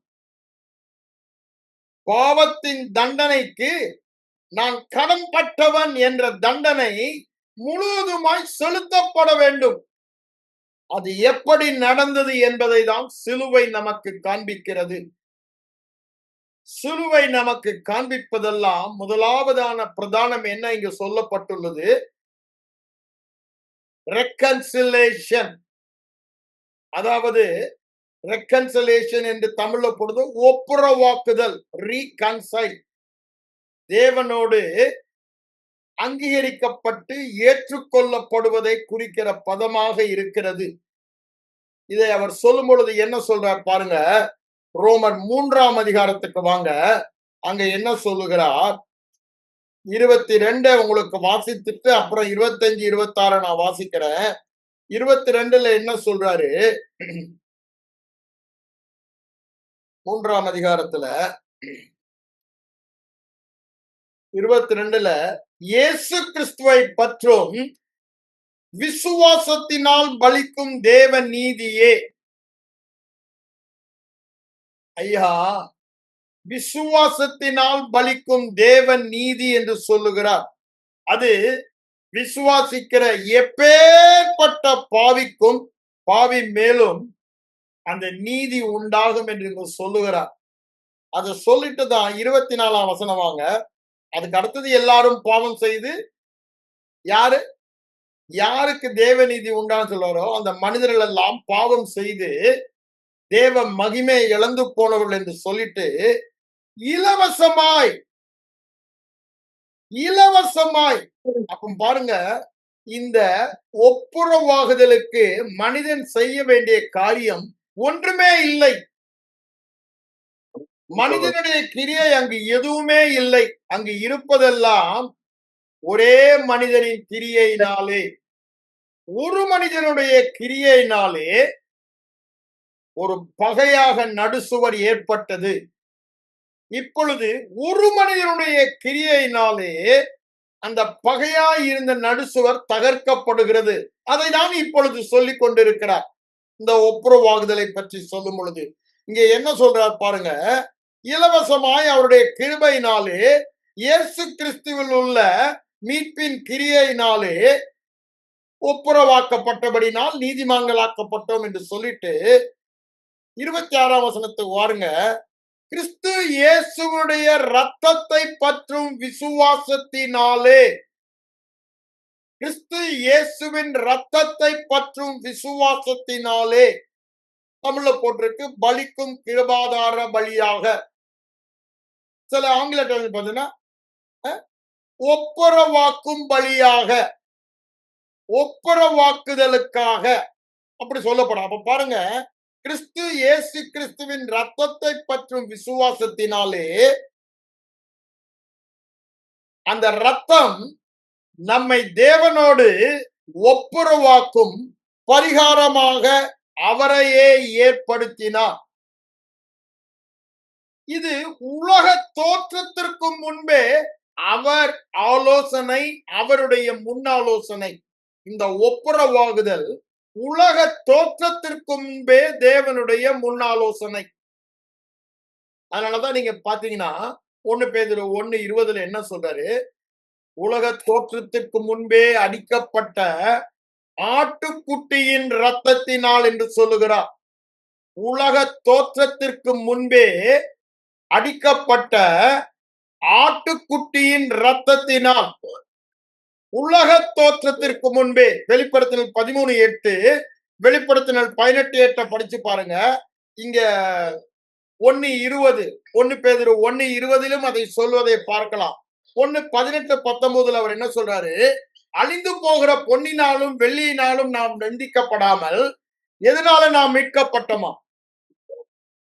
பாவத்தின் தண்டனைக்கு நான் கடன்பட்டவன் என்ற தண்டனை முழுவதுமாய் செலுத்தப்பட வேண்டும். அது எப்படி நடந்தது என்பதை தான் சிலுவை நமக்கு காண்பிக்கிறது. சிலுவை நமக்கு காண்பிப்பதெல்லாம் முதலாவதான பிரதானம் என்ன இங்கு சொல்லப்பட்டுள்ளது? ரெக்கன்சிலேஷன். அதாவது ரெக்கன்சிலேஷன் என்று தமிழ்ல பொழுது ஒப்புரவாக்குதல், ரீகன்சைல். தேவனோடு அங்கீகரிக்கப்பட்டு ஏற்றுக்கொள்ளப்படுவதை குறிக்கிற பதமாக இருக்கிறது. இதை அவர் சொல்லும் பொழுது என்ன சொல்றார் பாருங்க. ரோமர் 3ஆம் அதிகாரத்துக்கு வாங்க. அங்க என்ன சொல்லுகிறார்? 22 உங்களுக்கு வாசித்துட்டு அப்புறம் 25, 26 நான் வாசிக்கிறேன். 22ல என்ன சொல்றாரு? 3ஆம் அதிகாரத்துல 22ல இயேசு கிறிஸ்துவை பற்றும் விசுவாசத்தினால் பலிக்கும் தேவ நீதியே. ஐயா, விசுவாசத்தினால் பலிக்கும் தேவன் நீதி என்று சொல்லுகிறார். அது விசுவாசிக்கிற எப்பேற்பட்ட பாவிக்கும், பாவி மேலும் அந்த நீதி உண்டாகும் என்று சொல்லுகிறார். அதை சொல்லிட்டு தான் 24ஆம் வசனம் வாங்க. அதுக்கு அடுத்தது எல்லாரும் பாவம் செய்து யாருக்கு தேவ நீதி உண்டான்னு சொல்றாரோ அந்த மனிதர்கள் எல்லாம் பாவம் செய்து தேவ மகிமை இழந்து போனவர்கள் என்று சொல்லிட்டு இலவசமாய் இலவசமாய். அப்ப பாருங்க, இந்த ஒப்புரவாகுதலுக்கு மனிதன் செய்ய வேண்டிய காரியம் ஒன்றுமே இல்லை. மனிதனுடைய கிரியை அங்கு எதுவுமே இல்லை. அங்கு இருப்பதெல்லாம் ஒரே மனிதனின் கிரியையினாலே, ஒரு மனிதனுடைய கிரியையினாலே ஒரு பகையாக நடுசுவர் ஏற்பட்டது. இப்பொழுது ஒரு மனிதனுடைய கிரியையினாலே அந்த பகையாய் இருந்த நடுசுவர் தகர்க்கப்படுகிறது. அதை தான் இப்பொழுது சொல்லிக் கொண்டிருக்கிறார். இந்த ஒப்புரவாகுதலை பற்றி சொல்லும் பொழுது இங்க என்ன சொல்றார் பாருங்க, இலவசமாய் அவருடைய கிருபையினாலே இயேசு கிறிஸ்துவில் உள்ள மீட்பின் கிரியையினாலே ஒப்புரவாக்கப்பட்டபடினால் நீதிமான்களாக்கப்பட்டோம் என்று சொல்லிட்டு 26ஆம் வசனத்துக்கு வாருங்க. கிறிஸ்து இயேசுவுடைய ரத்தத்தை பற்றும் விசுவாசத்தினாலே, கிறிஸ்து இயேசுவின் ரத்தத்தை பற்றும் விசுவாசத்தினாலே, தமிழ்ல போட்டிருக்கு பலிக்கும் கிருபாதார பலியாக. சில ஆங்கிலத்தில் பார்த்தீங்கன்னா ஒப்புரவாக்கும் பலியாக, ஒப்புரவாக்குதலுக்காக அப்படி சொல்லப்படும். அப்ப பாருங்க, கிறிஸ்து இயேசு கிறிஸ்துவின் ரத்தத்தை பற்றும் விசுவாசத்தினாலே அந்த ரத்தம் நம்மை தேவனோடு ஒப்புரவாக்கும் பரிகாரமாக அவரையே ஏற்படுத்தினார். இது உலக தோற்றத்திற்கு முன்பே அவர் ஆலோசனை, அவருடைய முன்னாலோசனை. இந்த ஒப்புரவாகுதல் உலக தோற்றத்திற்கு முன்பே தேவனுடைய முன்னாலோசனை. அதனாலதான் நீங்க பாத்தீங்கன்னா 1 பேதுரு 1:20 என்ன சொல்றாரு, உலக தோற்றத்திற்கு முன்பே அடிக்கப்பட்ட ஆட்டுக்குட்டியின் இரத்தத்தினால் என்று சொல்லுகிறார். உலக தோற்றத்திற்கு முன்பே அடிக்கப்பட்ட ஆட்டுக்குட்டியின் இரத்தத்தினால், உலக தோற்றத்திற்கு முன்பே. வெளிப்படுத்தினல் 13:8, வெளிப்படுத்தினல் 18:8 படிச்சு பாருங்க. இங்க 1 பேதுரு 1:20 அதை சொல்வதை பார்க்கலாம். 1:18-19 அவர் என்ன சொல்றாரு, அழிந்து போகிற பொன்னினாலும் வெள்ளியினாலும் நாம் நிந்திக்கப்படாமல் எதனால நாம் மீட்கப்பட்டோமா,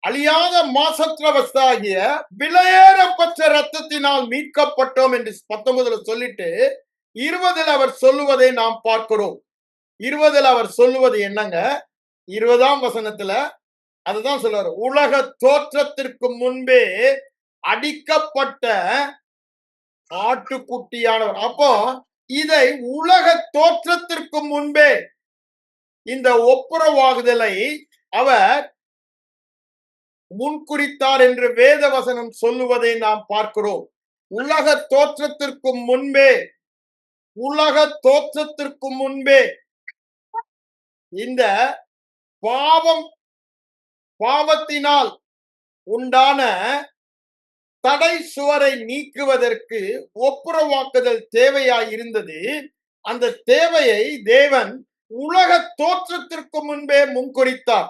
அழியாத மாசற்ற வஸ்தாகிய விலையேறப்பட்ட ரத்தத்தினால் மீட்கப்பட்டோம் என்று 19 சொல்லிட்டு 20 அவர் சொல்லுவதை நாம் பார்க்கிறோம். 20 அவர் சொல்லுவது என்னங்க, 20ஆம் வசனத்துல அதுதான் சொல்றாரு, உலக தோற்றத்திற்கு முன்பே அடிக்கப்பட்ட ஆட்டுக்குட்டியானவர். அப்போ இதை உலக தோற்றத்திற்கு முன்பே இந்த ஒப்புரவாகுதலை அவர் முன்குறித்தார் என்று வேத வசனம் சொல்லுவதை நாம் பார்க்கிறோம். உலக தோற்றத்திற்கு முன்பே, உலக தோற்றத்திற்கு முன்பே இந்த பாவத்தினால் உண்டான தடை சுவரை நீக்குவதற்கு ஒப்புரவாக்குதல் தேவையாய் இருந்தது. அந்த தேவையை தேவன் உலக தோற்றத்திற்கு முன்பே முன்குறித்தார்.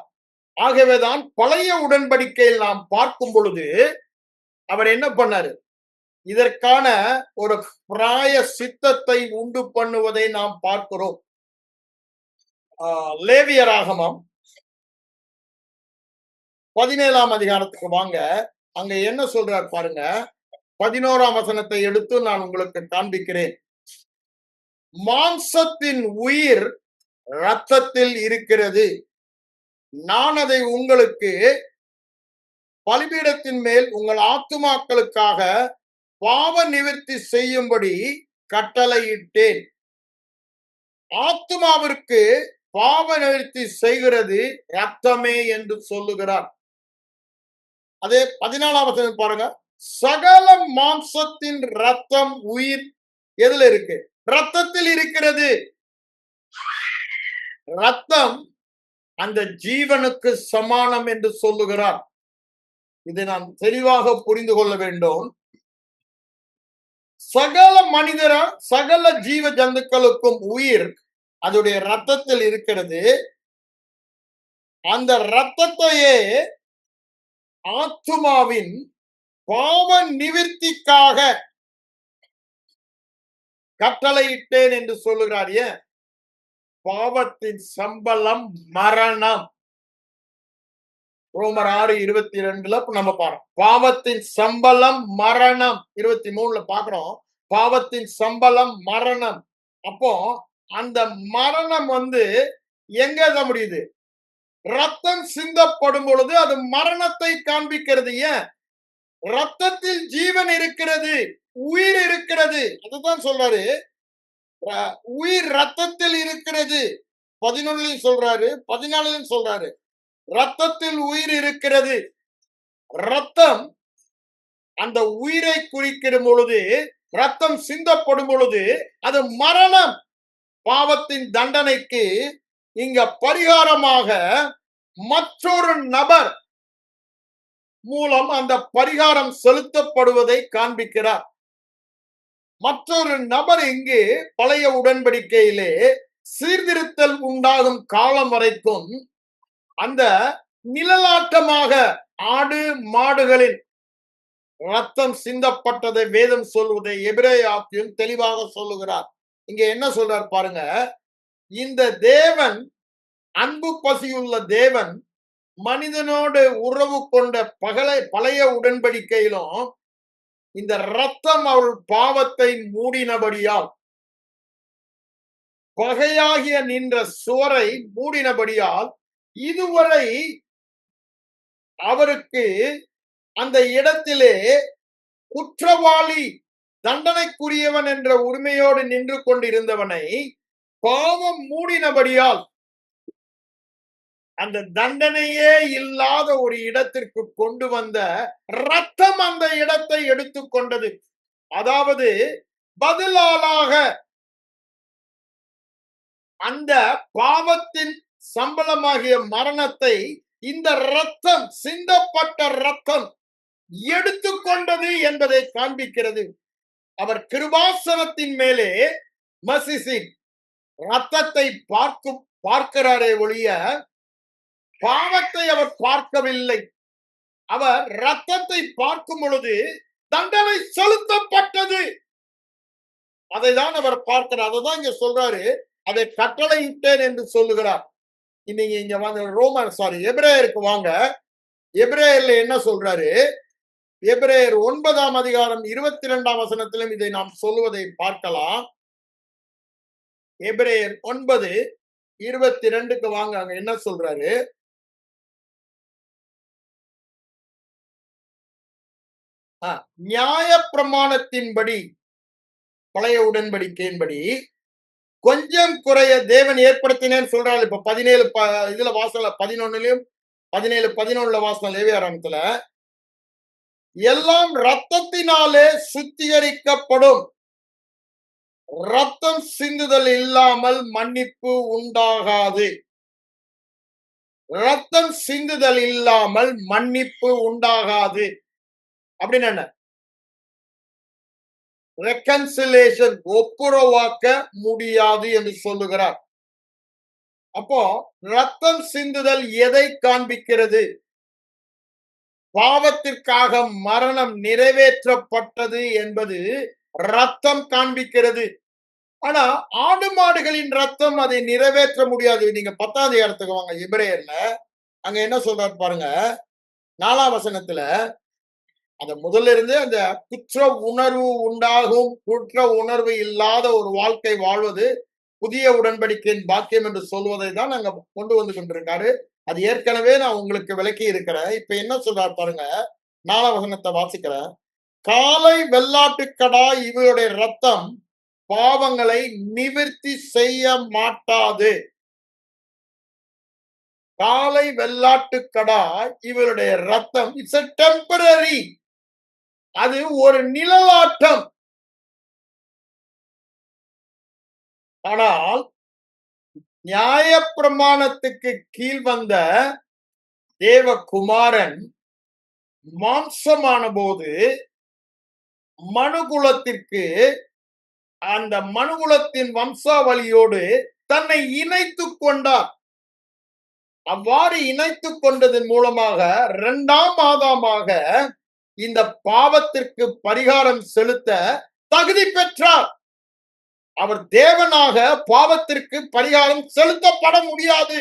ஆகவேதான் பழைய உடன்படிக்கையில் நாம் பார்க்கும் பொழுது அவர் என்ன பண்ணாரு, இதற்கான ஒரு பிராய சித்தத்தை உண்டு பண்ணுவதை நாம் பார்க்கிறோம். லேவியராகமம் 17ஆம் அதிகாரத்துக்கு வாங்க. அங்க என்ன சொல்றார் பாருங்க. 11ஆம் வசனத்தை எடுத்து நான் உங்களுக்கு காண்பிக்கிறேன். மாம்சத்தின் உயிர் இரத்தத்தில் இருக்கிறது, நான் அதை உங்களுக்கு பலிபீடத்தின் மேல் உங்கள் ஆத்துமாக்களுக்காக பாவ நிவர்த்தி செய்யும்படி கட்டளையிட்டேன். ஆத்துமாவிற்கு பாவ நிவர்த்தி செய்கிறது இரத்தமே என்று சொல்லுகிறார். அதே 14ஆம் வசனம் பாருங்க, சகல மாம்சத்தின் இரத்தம் உயிர் எதுல இருக்கு, இரத்தத்தில் இருக்கிறது. இரத்தம் அந்த ஜீவனுக்கு சமானம் என்று சொல்லுகிறார். இதை நாம் தெளிவாக புரிந்து கொள்ள வேண்டும். சகல மனிதர சகல ஜீவ ஜந்துக்களுக்கும் உயிர் அதோடைய இரத்தத்தில் இருக்கிறது. அந்த இரத்தத்தையே ஆத்துமாவின் பாவ நிவிர்த்திக்காக கட்டளையிட்டேன் என்று சொல்லுகிறார். ஏன்? பாவத்தின் சம்பளம் மரணம். ரோமர் 6:22 நம்ம பாக்கிறோம். பாவத்தின் சம்பளம் மரணம். 23 பாக்குறோம். பாவத்தின் சம்பளம் மரணம். அப்போ அந்த மரணம் எங்க முடியுது? ரத்தம் சிந்தப்படும் பொழுது அது மரணத்தை காண்பிக்கிறது. ஏன்? ரத்தத்தில் ஜீவன் இருக்கிறது, உயிர் இருக்கிறது. அதுதான் சொல்றாரு, உயிர் ரத்தத்தில் இருக்கிறது. 11 சொல்றாரு, 14 சொல்றாரு, ரத்தத்தில் உயிர் இருக்கிறது. ரத்தம் அந்த உயிரை குறிக்கிற பொழுது, ரத்தம் சிந்தப்படும் பொழுது அது மரணம். பாவத்தின் தண்டனைக்கு இங்க பரிகாரமாக மற்றொரு நபர் மூலம் அந்த பரிகாரம் செலுத்தப்படுவதை காண்பிக்கிறார். மற்றொரு நபர் இங்கு பழைய உடன்படிக்கையிலே சீர்திருத்தல் உண்டாகும் காலம் வரைக்கும் அந்த நிழலாட்டமாக ஆடு மாடுகளின் ரத்தம் சிந்தப்பட்டதை வேதம் சொல்வதை எபிரேயாக்கியும் தெளிவாக சொல்லுகிறார். இங்க என்ன சொல்றார் பாருங்க, இந்த தேவன் அன்பு பசியுள்ள தேவன் மனிதனோடு உறவு கொண்ட பழைய உடன்படிக்கையிலும் இந்த ரத்தம் அவள் பாவத்தை மூடினபடியால், பகையாகிய நின்ற சுவரை மூடினபடியால் இதுவரை அவருக்கு அந்த இடத்திலே குற்றவாளி, தண்டனைக்குரியவன் என்ற உரிமையோடு நின்று கொண்டிருந்தவனை பாவம் மூடினபடியால் அந்த தண்டனையே இல்லாத ஒரு இடத்திற்கு கொண்டு வந்த ரத்தம் அந்த இடத்தை எடுத்துக்கொண்டது. அதாவது பதிலாக அந்த பாவத்தின் சம்பளமாகிய மரணத்தை இந்த ரத்தம், சிந்தப்பட்ட ரத்தம் எடுத்துக்கொண்டது என்பதை காண்பிக்கிறது. அவர் கிருபாசனத்தின் மேலே மசிசின் ரத்தத்தை பார்க்கிறாரே ஒழிய பாவத்தை அவர் பார்க்கவில்லை. அவர் ரத்தத்தை பார்க்கும் பொழுது தண்டனை செலுத்தப்பட்டது, அதைதான் அவர் பார்க்கிறார். அதைதான் இங்க சொல்றாரு, அதை கட்டளையிட்டேன் என்று சொல்லுகிறார். இன்னைக்கு இங்க வாங்க, எபிரேயருக்கு வாங்க. எபிரேயர்ல என்ன சொல்றாரு? எபிரேயர் 9ஆம் அதிகாரம் 22ஆம் வசனத்திலும் இதை நாம் சொல்லுவதை பார்க்கலாம். எபிரேயர் 9:22க்கு வாங்க. அங்க என்ன சொல்றாரு? நியாய பிரமாணத்தின்படி, பழைய உடன்படிக்கையின்படி கொஞ்சம் குறைய தேவன் ஏற்படுத்தினேன்னு சொல்றாரு. இப்ப 17 இதுல வாசல 11லயும் 17:11 வாசனம் லேவியராகமத்துல எல்லாம் ரத்தத்தினாலே சுத்திகரிக்கப்படும், ரத்தம் சிந்துதல் இல்லாமல் மன்னிப்பு உண்டாகாது. ரத்தம் சிந்துதல் இல்லாமல் மன்னிப்பு உண்டாகாது அப்படின்னு என்ன? ரெக்கன்சிலேஷன், ஒப்புரவாக்க முடியாது என்று சொல்லுகிறார். அப்போ ரத்தம் சிந்துதல் எதை காண்பிக்கிறது? பாவத்திற்காக மரணம் நிறைவேற்றப்பட்டது என்பது ரத்தம் காண்பிக்கிறது. ஆனா ஆடு மாடுகளின் ரத்தம் அதை நிறைவேற்ற முடியாது. நீங்க 10ஆம் இடத்துக்கு வாங்க. எபிரேயர்ல அங்க என்ன சொல்றாரு பாருங்க, 4ஆம் வசனத்துல அந்த முதல்ல இருந்து அந்த குற்ற உணர்வு உண்டாகும், குற்ற உணர்வு இல்லாத ஒரு வாழ்க்கை வாழ்வது புதிய உடன்படிக்கையின் பாக்கியம் என்று சொல்வதை தான் நாங்க கொண்டு வந்து கொண்டிருக்காரு. அது ஏற்கனவே நான் உங்களுக்கு விளக்கி இருக்கிறேன். இப்ப என்ன சொல்றாரு பாருங்க, 4ஆம் வசனத்தை வாசிக்கிறேன். காளை வெள்ளாட்டுக்கடா இவருடைய ரத்தம் பாவங்களை நிவிர்த்தி செய்ய மாட்டாது. காளை வெள்ளாட்டுக்கடா இவருடைய ரத்தம் இட்ஸ் a temporary, அது ஒரு நிழலாட்டம். ஆனால் நியாய பிரமாணத்துக்கு கீழ் வந்த தேவகுமாரன் மாம்சமான போது மனுகுலத்திற்கு, அந்த மனுகுலத்தின் வம்சாவளியோடு தன்னை இணைத்துக் கொண்டார். அவ்வாறு இணைத்துக் கொண்டதன் மூலமாக 2ஆம் ஆதாமாக இந்த பாவத்திற்கு பரிகாரம் செலுத்த தகுதி பெற்றார். அவர் தேவனாக பாவத்திற்கு பரிகாரம் செலுத்தப்பட முடியாது.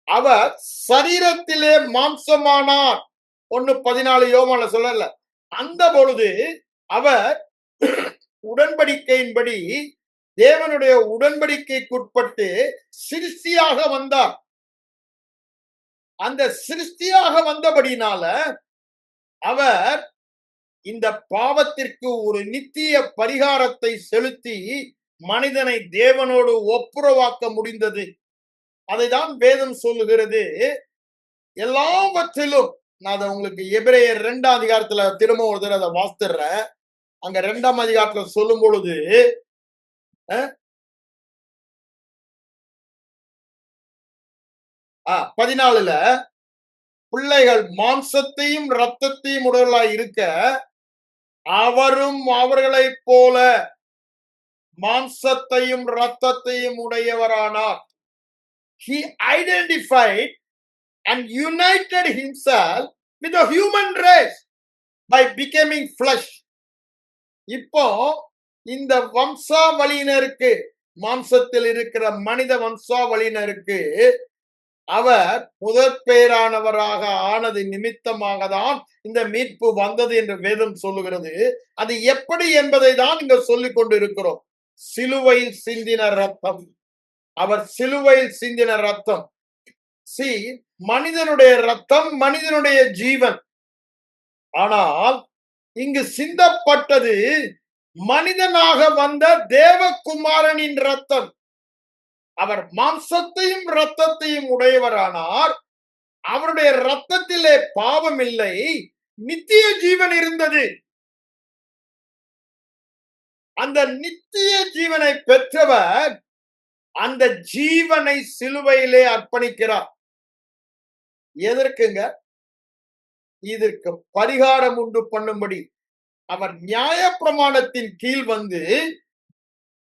அவர் சரீரத்திலே மாம்சமானார். 1:14 யோவான்ல சொல்லல. அந்த பொழுது அவர் உடன்படிக்கையின்படி தேவனுடைய உடன்படிக்கைக்குட்பட்டு சிருஷ்டியாக வந்தார். அந்த சிருஷ்டியாக வந்தபடினால அவர் இந்த பாவத்திற்கு ஒரு நித்திய பரிகாரத்தை செலுத்தி மனிதனை தேவனோடு ஒப்புரவாக்க முடிந்தது. அதைதான் வேதம் சொல்லுகிறது. எல்லாவற்றிலும் நான் அதை உங்களுக்கு எபிரேயர் 2ஆம் அதிகாரத்துல திரும்ப ஒரு தடவை அதை வாசித்துறேன். அங்க 2ஆம் அதிகாரத்துல சொல்லும் பொழுது 14ல பிள்ளைகள் மாம்சத்தையும் இரத்தத்தையும் உடையவர்களாய் இருக்க அவரும் அவர்களைப் போல மாம்சத்தையும் இரத்தத்தையும் உடையவரானார். He identified and united himself with the human race by becoming flesh. இப்போ இந்த வம்சாவளியினருக்கு, மாம்சத்தில் இருக்கிற மனித வம்சாவளியினருக்கு அவர் முதற் பேரானவராக ஆனது நிமித்தமாக தான் இந்த மீட்பு வந்தது என்று வேதம் சொல்லுகிறது. அது எப்படி என்பதை தான் இங்க சொல்லிக் கொண்டிருக்கிறோம். சிலுவையில் சிந்தின ரத்தம், அவர் சிலுவையில் சிந்தின ரத்தம். மனிதனுடைய ரத்தம் மனிதனுடைய ஜீவன். ஆனால் இங்கு சிந்தப்பட்டது மனிதனாக வந்த தேவகுமாரனின் ரத்தம். அவர் மாம்சத்தையும் இரத்தத்தையும் உடையவரானார். அவருடைய இரத்தத்திலே பாவம் இல்லை, நித்திய ஜீவன் இருந்தது. அந்த நித்திய ஜீவனை பெற்றவர் அந்த ஜீவனை சிலுவையிலே அர்ப்பணிக்கிறார். எதற்குங்க? இதற்கு பரிகாரம் உண்டு பண்ணும்படி. அவர் நியாயப்பிரமாணத்தின் கீழ் வந்து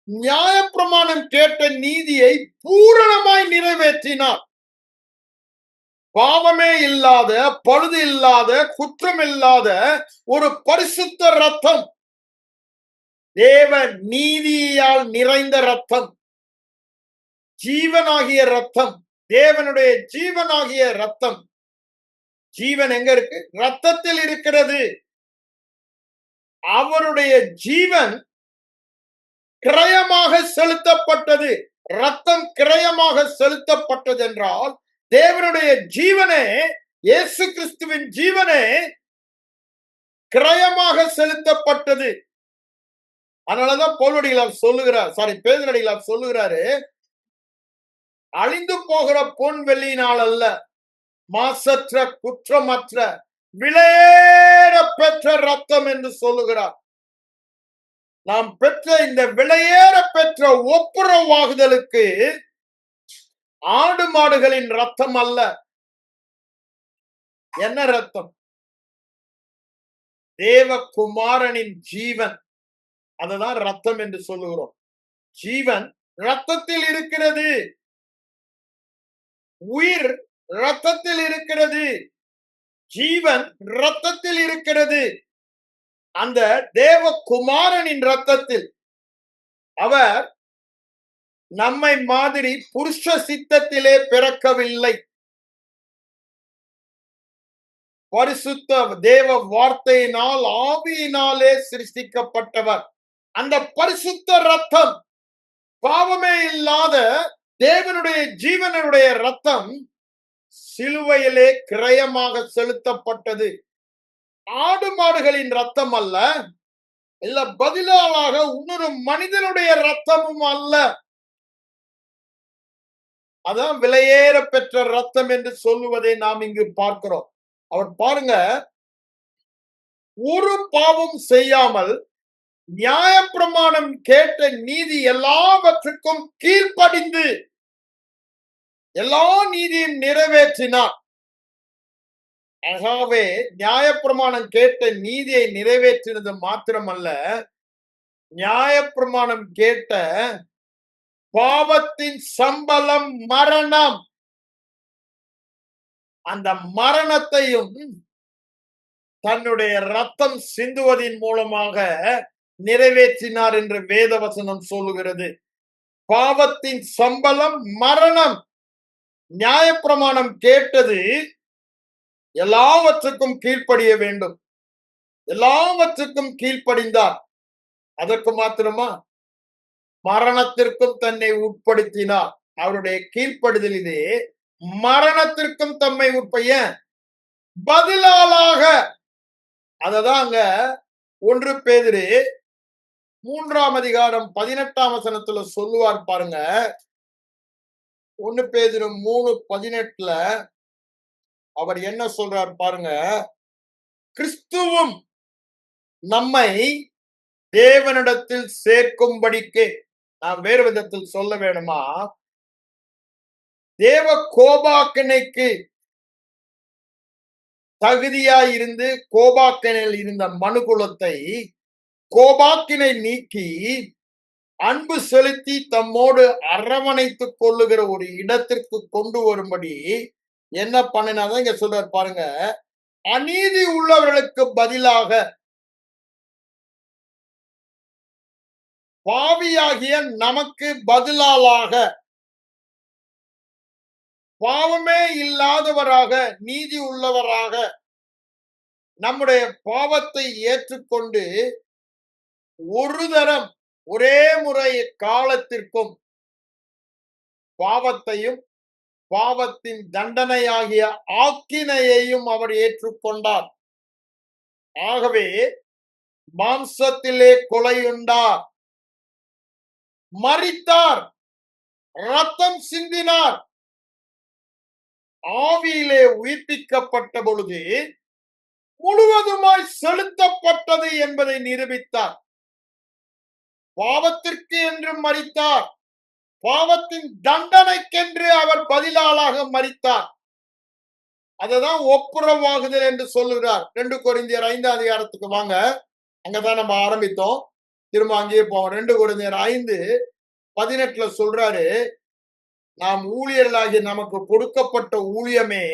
நியாயப்பிரமாணம் கேட்ட நீதியை பூரணமாய் நிறைவேற்றினார். பாவமே இல்லாத, பழுது இல்லாத, குற்றம் இல்லாத ஒரு பரிசுத்த ரத்தம், தேவ நீதியால் நிறைந்த ரத்தம், ஜீவனாகிய ரத்தம், தேவனுடைய ஜீவனாகிய ரத்தம். ஜீவன் எங்க இருக்கு? ரத்தத்தில் இருக்கிறது. அவருடைய ஜீவன் கிரயமாக செலுத்தப்பட்டது. ரத்தம் கிரயமாக செலுத்தப்பட்டது என்றால் தேவனுடைய ஜீவனே, இயேசு கிறிஸ்துவின் ஜீவனே கிரயமாக செலுத்தப்பட்டது. அதனாலதான் பவுலடிகளார் சொல்லுகிறார், பேதுருடிகளார் சொல்லுகிறாரு, அழிந்து போகிற பொன் வெள்ளியினால் அல்ல, மாசற்ற குற்றமற்ற விலையேற பெற்ற ரத்தம் என்று சொல்லுகிறார். நாம் பெற்ற இந்த விலையேற பெற்ற ஒப்புரவாகுதலுக்கு ஆடு மாடுகளின் ரத்தம் அல்ல. என்ன ரத்தம்? தேவகுமாரனின் ஜீவன். அதுதான் ரத்தம் என்று சொல்லுகிறோம். ஜீவன் ரத்தத்தில் இருக்கிறது, உயிர் ரத்தத்தில் இருக்கிறது, ஜீவன் ரத்தத்தில் இருக்கிறது. அந்த தேவகுமாரனின் ரத்தத்தில். அவர் நம்மை மாதிரி புருஷ சித்தத்திலே பிறக்கவில்லை. பரிசுத்த தேவ வார்த்தையினால் ஆவியினாலே சிருஷ்டிக்கப்பட்டவர். அந்த பரிசுத்த ரத்தம், பாவமே இல்லாத தேவனுடைய ஜீவனுடைய ரத்தம் சிலுவையிலே கிரயமாக செலுத்தப்பட்டது. ஆடு மாடுகளின் ரத்தம் அல்ல, இல்ல பதிலாக இன்னொரு மனிதனுடைய ரத்தமும் அல்ல. அதான் விலையேற பெற்ற ரத்தம் என்று சொல்லுவதை நாம் இங்கு பார்க்கிறோம். அவர் பாருங்க, ஒரு பாவம் செய்யாமல் நியாயப்பிரமாணம் கேட்ட நீதி எல்லாவற்றுக்கும் கீழ்ப்படிந்து எல்லா நீதியும் நிறைவேற்றினார். ஆகவே நியாயப்பிரமாணம் கேட்ட நீதியை நிறைவேற்றினது மாத்திரமல்ல, நியாயப்பிரமாணம் கேட்ட பாவத்தின் சம்பளம் மரணம், அந்த மரணத்தையும் தன்னுடைய ரத்தம் சிந்துவதின் மூலமாக நிறைவேற்றினார் என்று வேதவசனம் சொல்லுகிறது. பாவத்தின் சம்பளம் மரணம். நியாயப்பிரமாணம் கேட்டது எல்லாவற்றுக்கும் கீழ்ப்படிய வேண்டும். எல்லாவற்றுக்கும் கீழ்ப்படிந்தார். அதற்கு மாத்திரமா? மரணத்திற்கும் தன்னை உட்படுத்தினார். அவருடைய கீழ்ப்படுதலிலே மரணத்திற்கும் தம்மை உட்பைய பதிலாளாக. அததான் அங்க 1 பேதுரு 3ஆம் அதிகாரம் 18ஆம் வசனத்துல சொல்லுவார் பாருங்க. 1 பேதுரு 3:18 அவர் என்ன சொல்றார் பாருங்க. கிறிஸ்துவும் நம்மை தேவனிடத்தில் சேர்க்கும்படிக்கு, நான் வேறு விதத்தில் சொல்ல வேணுமா, தேவ கோபாக்கினைக்கு தகுதியாய் இருந்து கோபாக்கினையில் இருந்த மனுகுலத்தை கோபாக்கினை நீக்கி அன்பு செலுத்தி தம்மோடு அரவணைத்துக் கொள்ளுகிற ஒரு இடத்திற்கு கொண்டு வரும்படி என்ன பண்ணினாதான் இங்க சொல்றார் பாருங்க. அநீதி உள்ளவர்களுக்கு பதிலாக பாவியாகிய நமக்கு பதிலாளாக, பாவமே இல்லாதவராக நீதி உள்ளவராக நம்முடைய பாவத்தை ஏற்றுக்கொண்டு ஒரு தரம் ஒரே முறை காலத்திற்கும் பாவத்தையும் பாவத்தின் தண்டனையாகிய ஆக்கினையையும் அவர் ஏற்றுக்கொண்டார். ஆகவே மாம்சத்திலே கொலையுண்டார், மரித்தார், ரத்தம் சிந்தினார், ஆவியிலே உயிர்ப்பிக்கப்பட்ட பொழுது முழுவதுமாய் செலுத்தப்பட்டது என்பதை நிரூபித்தார். பாவத்திற்கு என்று மரித்தார், பாவத்தின் தண்டனைக்கென்று அவர் பதிலாளாக மரித்தார். அததான் ஒப்புரவாகுதல் என்று சொல்லுகிறார். 2 கொரிந்தியர் 5ஆம் அதிகாரத்துக்கு வாங்க. அங்கதான் நம்ம ஆரம்பித்தோம். திரும்ப அங்கேயே போவோம். 2 கொரிந்தியர் 5:18 சொல்றாரு, நாம் ஊழியர்களாகி நமக்கு கொடுக்கப்பட்ட ஊழியமே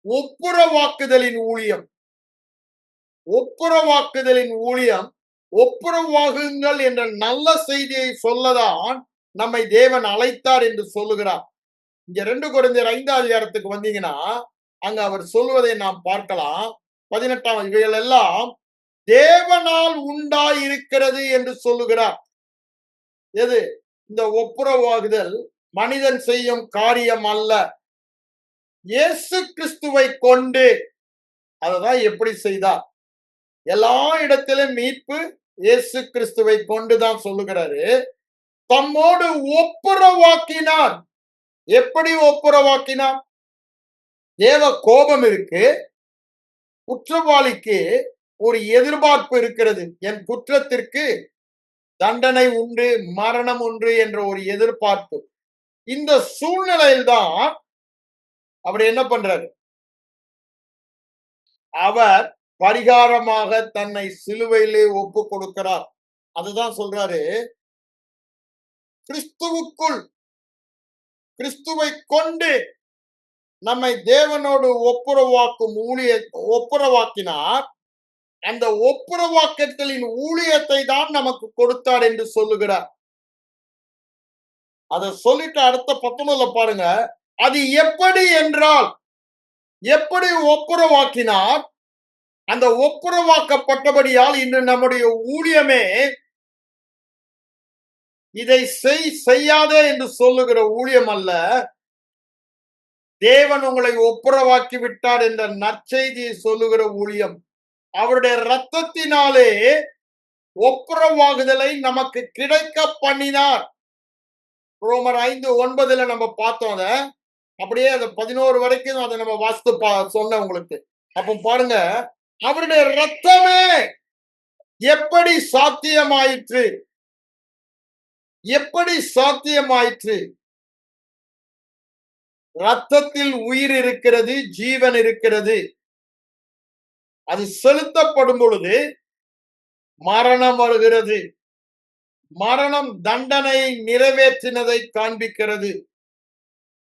ஒப்புரவாக்குதலின் ஊழியம். ஒப்புரவாக்குதலின் ஊழியம், ஒப்புரவாகுங்கள் என்ற நல்ல செய்தியை சொல்லதான் நம்மை தேவன் அழைத்தார் என்று சொல்லுகிறார். இங்க 2 கொரிந்தியர் 5ஆம் அதிகாரத்துக்கு வந்தீங்கன்னா அங்க அவர் சொல்லுவதை நாம் பார்க்கலாம். 18ஆம் இவைகள் எல்லாம் தேவனால் உண்டாயிருக்கிறது என்று சொல்லுகிறார். எது? இந்த ஒப்புரவாகுதல் மனிதன் செய்யும் காரியம் அல்ல, இயேசு கிறிஸ்துவை கொண்டு. அததான் எப்படி செய்தார்? எல்லா இடத்திலும் மீட்பு இயேசு கிறிஸ்துவை கொண்டுதான் சொல்லுகிறாரு. தம்மோடு ஒப்புரவாக்கினார். எப்படி ஒப்புரவாக்கினார்? தேவ கோபம் இருக்கு, குற்றவாளிக்கு ஒரு எதிர்பார்ப்பு இருக்கிறது. என் குற்றத்திற்கு தண்டனை உண்டு, மரணம் உண்டு என்ற ஒரு எதிர்பார்ப்பு. இந்த சூழ்நிலையில்தான் அவர் என்ன பண்றாரு? அவர் பரிகாரமாக தன்னை சிலுவையிலே ஒப்பு கொடுக்கிறார். அதுதான் சொல்றாரு, கிறிஸ்துவுக்குள், கிறிஸ்துவை கொண்டு நம்மை தேவனோடு ஒப்புரவாக்கினார். அந்த ஒப்புரவாக்கத்தின் ஊழியத்தை தான் நமக்கு கொடுத்தார் என்று சொல்லுகிறார். அதை சொல்லிட்டு அடுத்த 19 பாருங்க. அது எப்படி என்றால், எப்படி ஒப்புரவாக்கினார்? அந்த ஒப்புரவாக்கப்பட்டபடியால் இன்று நம்முடைய ஊழியமே இதை செய்யாதே என்று சொல்லுகிற ஊழியம் அல்ல, தேவன் உங்களை ஒப்புரவாக்கி விட்டார் என்ற நற்செய்தியை சொல்லுகிற ஊழியம். அவருடைய இரத்தத்தினாலே ஒப்புரவாகுதலை நமக்கு கிடைக்க பண்ணினார். ரோமர் 5:9 நம்ம பார்த்தோம். அதை அப்படியே அதை 11 வரைக்கும் அதை நம்ம வாசித்து சொன்ன உங்களுக்கு. அப்ப பாருங்க, அவருடைய இரத்தமே எப்படி சாத்தியமாயிற்று? எப்படி சாத்தியமாயிற்று? இரத்தத்தில் உயிர் இருக்கிறது, ஜீவன் இருக்கிறது. அது செலுத்தப்படும் பொழுது மரணம் வருகிறது. மரணம் தண்டனையை நிறைவேற்றினதை காண்பிக்கிறது.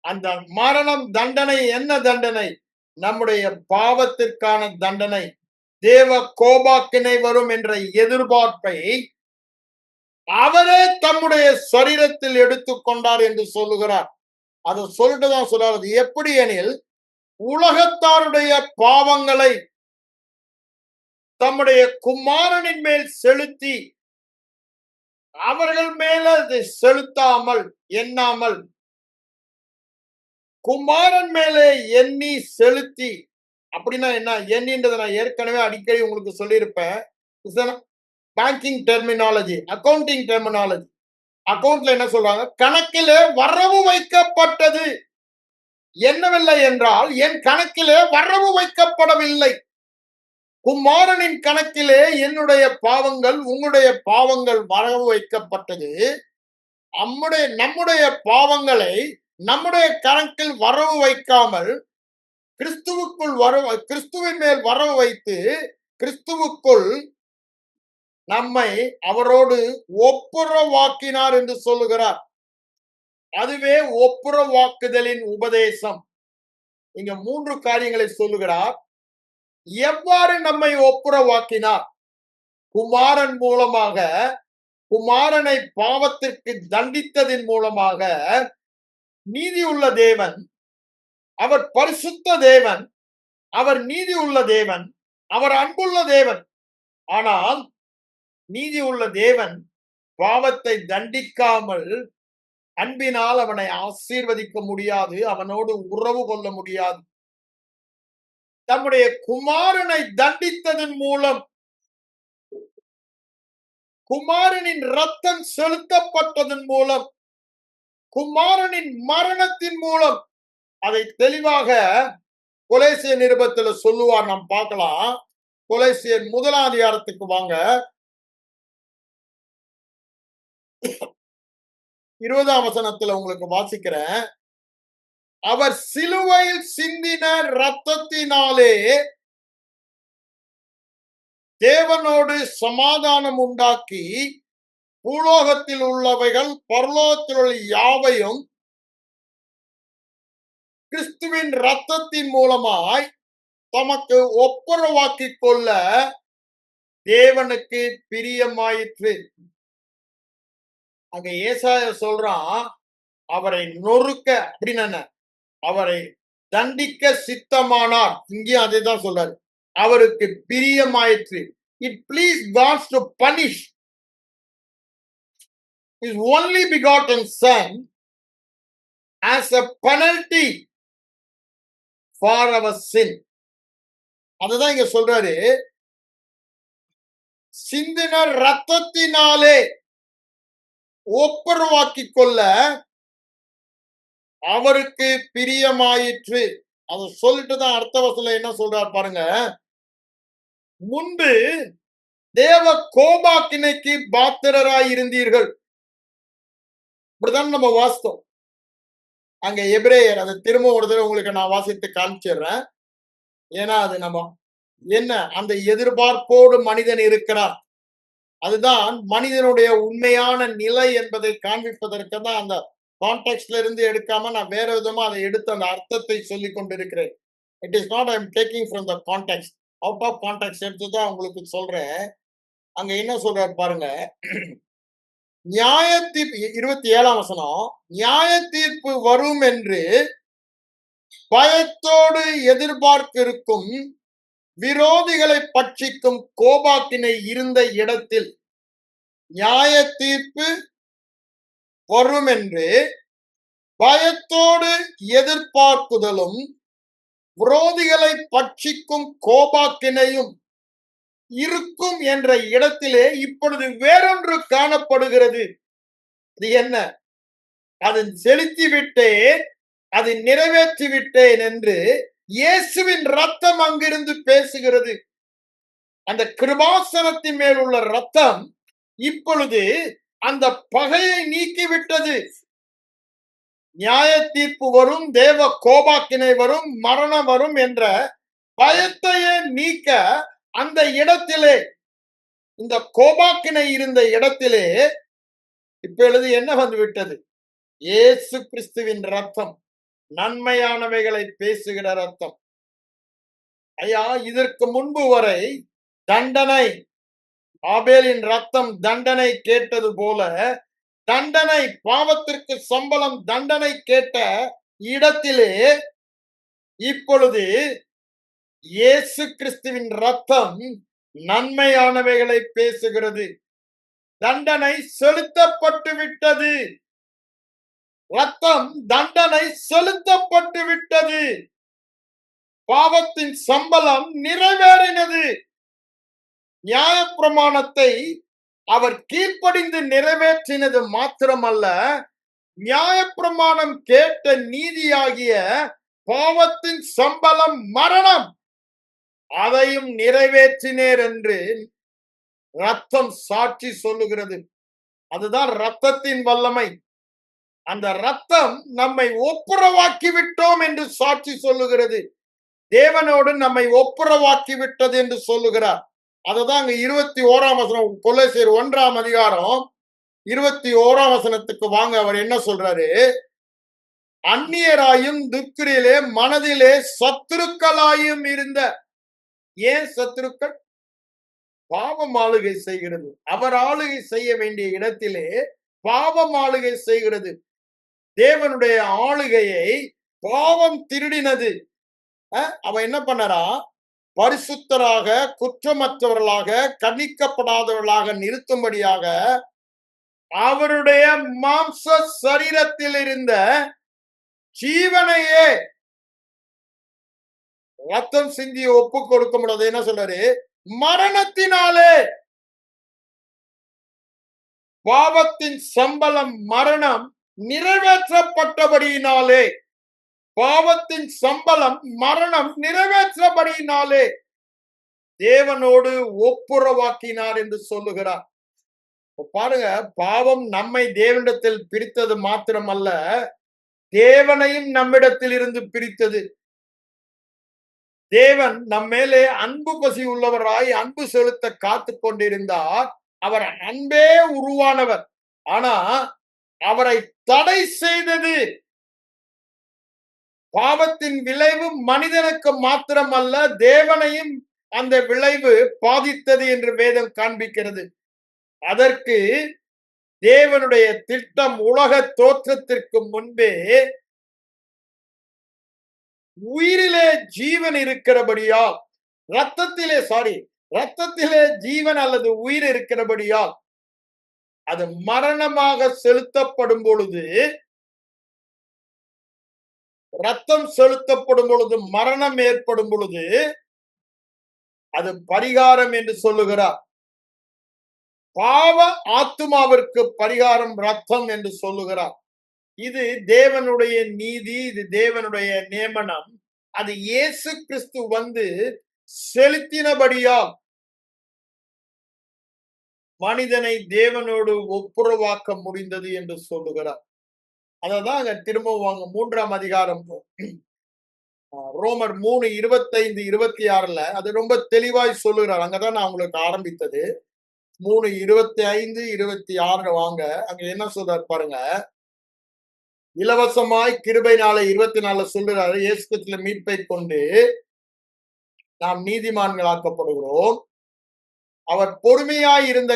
அந்த மரணம் தண்டனை என்ன தண்டனை? நம்முடைய பாவத்திற்கான தண்டனை. தேவ கோபாக்கினை வரும் என்ற எதிர்பார்ப்பை அவரே தம்முடைய சரீரத்தில் எடுத்துக்கொண்டார் என்று சொல்லுகிறார். அதை சொல்லிட்டுதான் சொல்றார். அது எப்படி எனில், உலகத்தாருடைய பாவங்களை தம்முடைய குமாரனின் மேல் செலுத்தி, அவர்கள் மேல அதை செலுத்தாமல் எண்ணாமல் குமாரன் மேலே எண்ணி செலுத்தி. அப்படின்னா என்ன எண்ணின்றதை நான் ஏற்கனவே அடிக்கடி உங்களுக்கு சொல்லியிருப்பேன். Banking terminology, accounting terminology. அக்கவுண்ட்ல என்ன சொல்றாங்க? கணக்கிலே வரவு வைக்கப்பட்டது. என்னவில்லை என்றால் என் கணக்கிலே வரவு வைக்கப்படவில்லை. குமாரனின் கணக்கிலே என்னுடைய பாவங்கள், உங்களுடைய பாவங்கள் வரவு வைக்கப்பட்டது. நம்முடைய பாவங்களை நம்முடைய கணக்கில் வரவு வைக்காமல் கிறிஸ்துவின் மேல் வரவு வைத்து கிறிஸ்துவுக்குள் நம்மை அவரோடு ஒப்புரவாக்கினார் என்று சொல்லுகிறார். அதுவே ஒப்புரவாக்குதலின் உபதேசம். இங்க 3 காரியங்களை சொல்லுகிறார். எவ்வாறு நம்மை ஒப்புரவாக்கினார்? குமாரன் மூலமாக, குமாரனை பாவத்திற்கு தண்டித்ததின் மூலமாக. நீதி உள்ள தேவன், அவர் பரிசுத்த தேவன், அவர் நீதி உள்ள தேவன், அவர் அன்புள்ள தேவன். ஆனால் நீதி உள்ள தேவன் பாவத்தை தண்டிக்காமல் அன்பினால் அவனை ஆசீர்வதிக்க முடியாது, அவனோடு உறவு கொள்ள முடியாது. தம்முடைய குமாரனை தண்டித்ததன் மூலம், குமாரனின் ரத்தம் செலுத்தப்பட்டதன் மூலம், குமாரனின் மரணத்தின் மூலம், அதை தெளிவாக கொலேசியர் நிருபத்தில் சொல்லுவார். நாம் பார்க்கலாம். கொலேசியர் 1 அதிகாரத்துக்கு வாங்க. 20ஆம் வசனத்துல உங்களுக்கு வாசிக்கிறேன். அவர் சிலுவையில் சிந்தின இரத்தத்தினாலே தேவனோடு சமாதானம் உண்டாக்கி, பூலோகத்தில் உள்ளவைகள் பரலோகத்தில் உள்ள யாவையும் கிறிஸ்துவின் இரத்தத்தின் மூலமாய் தமக்கு ஒப்புரவாக்கிக் கொள்ள தேவனுக்கு பிரியமாயிற்று. அங்க ஏசாயா சொல்றான், அவரை நொறுக்க அப்படின்னு, அவரை தண்டிக்க சித்தமானார். இங்கேயும் அதே தான் சொல்றாரு, அவருக்கு பிரியமாயிற்று. It pleased God to punish His only begotten Son as a penalty for our sin. அதுதான் இங்க சொல்றாரு. சிந்தின ரத்தத்தினாலே ஒப்புரவாக்கிக் கொள்ள அவருக்கு பிரியமாயிற்று. அதை சொல்லிட்டு தான் அடுத்த வசனம் என்ன சொல்றார் பாருங்க. முன்பு தேவ கோபாக்கினைக்கு பாத்திரராய் இருந்தீர்கள். இப்படிதான் நம்ம வாசித்தோம். அங்க எபிரேயர், அதை திரும்ப ஒரு தடவை உங்களுக்கு நான் வாசித்து காமிச்சிடுறேன். ஏன்னா அது நம்ம என்ன, அந்த எதிர்பார்ப்போடு மனிதன் இருக்கிறார். அதுதான் மனிதனுடைய உண்மையான நிலை என்பதை காண்பிப்பதற்கு தான் அந்த கான்டெக்ட்ல இருந்து எடுக்காம நான் வேற விதமா அதை எடுத்து அந்த அர்த்தத்தை சொல்லி கொண்டிருக்கிறேன். It is not I am taking from the context, out of context எடுத்து தான் உங்களுக்கு சொல்றேன். அங்க என்ன சொல்றாரு பாருங்க. நியாய தீர்ப்பு 27ஆம் வசனம், நியாய தீர்ப்பு வரும் என்று பயத்தோடு எதிர்பார்க்கிருக்கும் விரோதிகளை பட்சிக்கும் கோபாக்கினை இருந்த இடத்தில், நியாய தீர்ப்பு வரும் என்று பயத்தோடு எதிர்பார்க்குதலும் விரோதிகளை பட்சிக்கும் கோபாக்கினையும் இருக்கும் என்ற இடத்திலே இப்பொழுது வேறொன்று காணப்படுகிறது. அது என்ன? அதை செலுத்தி விட்டேன், அதை நிறைவேற்றி விட்டேன் என்று இயேசுவின் ரத்தம் அங்கிருந்து பேசுகிறது. அந்த கிருபாசனத்தின் மேல் உள்ள ரத்தம் இப்பொழுது அந்த பகையை நீக்கிவிட்டது. நியாய தீர்ப்பு வரும், தேவ கோபாக்கினை வரும், மரணம் வரும் என்ற பயத்தையே நீக்க அந்த இடத்திலே, இந்த கோபாக்கினை இருந்த இடத்திலே இப்பொழுது என்ன வந்து விட்டது? இயேசு கிறிஸ்துவின் ரத்தம், நன்மையானவைகளை பேசுகிற ரத்தம். ஐயா, இதற்கு முன்பு வரை தண்டனை, ஆபேலின் ரத்தம் தண்டனை கேட்டது போல, தண்டனை, பாவத்திற்கு சம்பளம் தண்டனை கேட்ட இடத்திலே இப்பொழுது இயேசு கிறிஸ்துவின் ரத்தம் நன்மையானவைகளை பேசுகிறது. தண்டனை செலுத்தப்பட்டு விட்டது. ரத்தம் தண்டனை செலுத்தப்பட்டு விட்டது. பாவத்தின் சம்பளம் நிறைவேறினது. நியாயப்பிரமாணத்தை அவர் கீழ்ப்படிந்து நிறைவேற்றினது மாத்திரமல்ல, நியாயப்பிரமாணம் கேட்ட நீதியாகிய பாவத்தின் சம்பளம் மரணம், அதையும் நிறைவேற்றினேர் என்று ரத்தம் சாட்சி சொல்லுகிறது. அதுதான் ரத்தத்தின் வல்லமை. அந்த ரத்தம் நம்மை ஒப்புரவாக்கி விட்டோம் என்று சாட்சி சொல்லுகிறது. தேவனோடு நம்மை ஒப்புரவாக்கி விட்டது என்று சொல்லுகிறார். அதுதான் அங்க 21ஆம் வசனம், கொலோசியர் 1ஆம் அதிகாரம் 21ஆம் வசனத்துக்கு வாங்க. அவர் என்ன சொல்றாரு? அந்நியராயும் துக்கிரிலே மனதிலே சத்துருக்களாயும் இருந்த. ஏன் சத்துருக்கள்? பாவம் ஆளுகை செய்கிறது. அவர் ஆளுகை செய்ய வேண்டிய இடத்திலே பாவம் ஆளுகை செய்கிறது. தேவனுடைய ஆளுகையை பாவம் திருடினது. அவன் என்ன பண்ணறா? பரிசுத்தராக, குற்றமற்றவர்களாக, கணிக்கப்படாதவர்களாக நிறுத்தும்படியாக அவருடைய மாம்ச சரீரத்தில் இருந்த ஜீவனையே ரத்தம் சிந்தி ஒப்பு கொடுக்க முடியாது. என்ன சொல்றாரு? மரணத்தினாலே. பாவத்தின் சம்பளம் மரணம் நிறைவேற்றப்பட்டபடியினாலே, பாவத்தின் சம்பளம் மரணம் நிறைவேற்றபடியினாலே தேவனோடு ஒப்புரவாக்கினார் என்று சொல்லுகிறார். பாருங்க, பாவம் நம்மை தேவனிடத்தில் பிரித்தது மாத்திரமல்ல, தேவனையும் நம்மிடத்தில் இருந்து பிரித்தது. தேவன் நம்மேலே அன்பு பசி உள்ளவராய் அன்பு செலுத்த காத்து கொண்டிருந்தார். அவர் அன்பே உருவானவர். ஆனா அவரை தடை செய்தது பாவத்தின் விளைவு மனிதனுக்கு மாத்திரமல்ல, தேவனையும் அந்த விளைவு பாதித்தது என்று வேதம் காண்பிக்கிறது. அதற்கு தேவனுடைய திட்டம் உலக தோற்றத்திற்கு முன்பே உயிரிலே ஜீவன் இருக்கிறபடியால், ரத்தத்திலே ஜீவன் அல்லது உயிர் இருக்கிறபடியால் அது மரணமாக செலுத்தப்படும் பொழுது, ரத்தம் செலுத்தப்படும் பொழுது மரணம் ஏற்படும் பொழுது அது பரிகாரம் என்று சொல்லுகிறார். பாவ ஆத்துமாவிற்கு பரிகாரம் ரத்தம் என்று சொல்லுகிறார். இது தேவனுடைய நீதி, இது தேவனுடைய நியமனம். அது இயேசு கிறிஸ்து வந்து செலுத்தினபடியால் மனிதனை தேவனோடு ஒப்புரவாக்க முடிந்தது என்று சொல்லுகிறார். அததான் திரும்பவும் 3ஆம் அதிகாரம் ரோமர் 3:25-26 அது ரொம்ப தெளிவாய் சொல்லுகிறார். அங்கதான் நான் உங்களுக்கு ஆரம்பித்தது. 3:25-26 வாங்க. அங்க என்ன சொல்றாரு பாருங்க. இலவசமாய் கிருபையினாலே 24 சொல்லுறாரு, இயேசு கிறிஸ்துவின் மீட்பை கொண்டு நாம் நீதிமான்களாக்கப்படுகிறோம். அவர் பொறுமையாய் இருந்த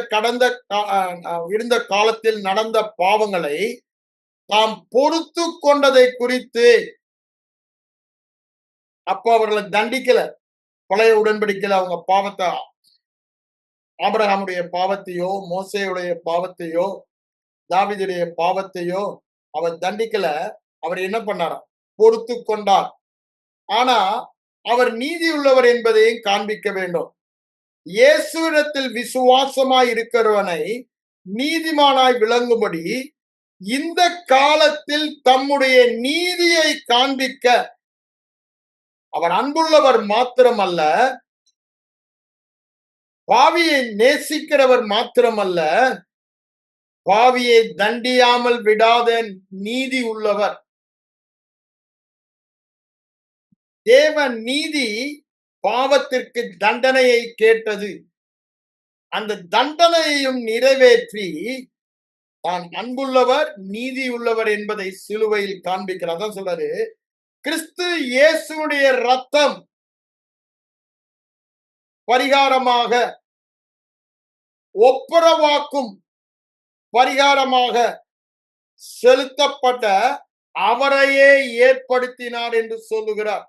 காலத்தில் நடந்த பாவங்களை தாம் பொறுத்து கொண்டதை குறித்து, அப்ப அவர்களை தண்டிக்கல. பழைய உடன்படிக்கையில அவங்க பாவத்தை, ஆபிரகாமுடைய பாவத்தையோ, மோசேயுடைய பாவத்தையோ, தாவீதுடைய பாவத்தையோ அவர் தண்டிக்கல. அவர் என்ன பண்ணாராம்? பொறுத்து கொண்டார். ஆனா அவர் நீதி உள்ளவர் என்பதையும் காண்பிக்க வேண்டும். இயேசுவிடத்தில் விசுவாசமாய் இருக்கிறவனை நீதிமானாய் விளங்கும்படி இந்த காலத்தில் தம்முடைய நீதியை காண்பிக்க அவர் அன்புள்ளவர் மாத்திரமல்ல, பாவியை நேசிக்கிறவர் மாத்திரமல்ல, பாவியை தண்டியாமல் விடாத நீதி உள்ளவர். தேவன் நீதி பாவத்திற்கு தண்டனையை கேட்டது. அந்த தண்டனையையும் நிறைவேற்றி தான் அன்புள்ளவர், நீதி உள்ளவர் என்பதை சிலுவையில் காண்பிக்கிறார். அதான் சொல்றாரு, கிறிஸ்து இயேசுடைய ரத்தம் பரிகாரமாக, ஒப்புரவாக்கும் பரிகாரமாக செலுத்தப்பட்ட அவரையே ஏற்படுத்தினார் என்று சொல்லுகிறார்.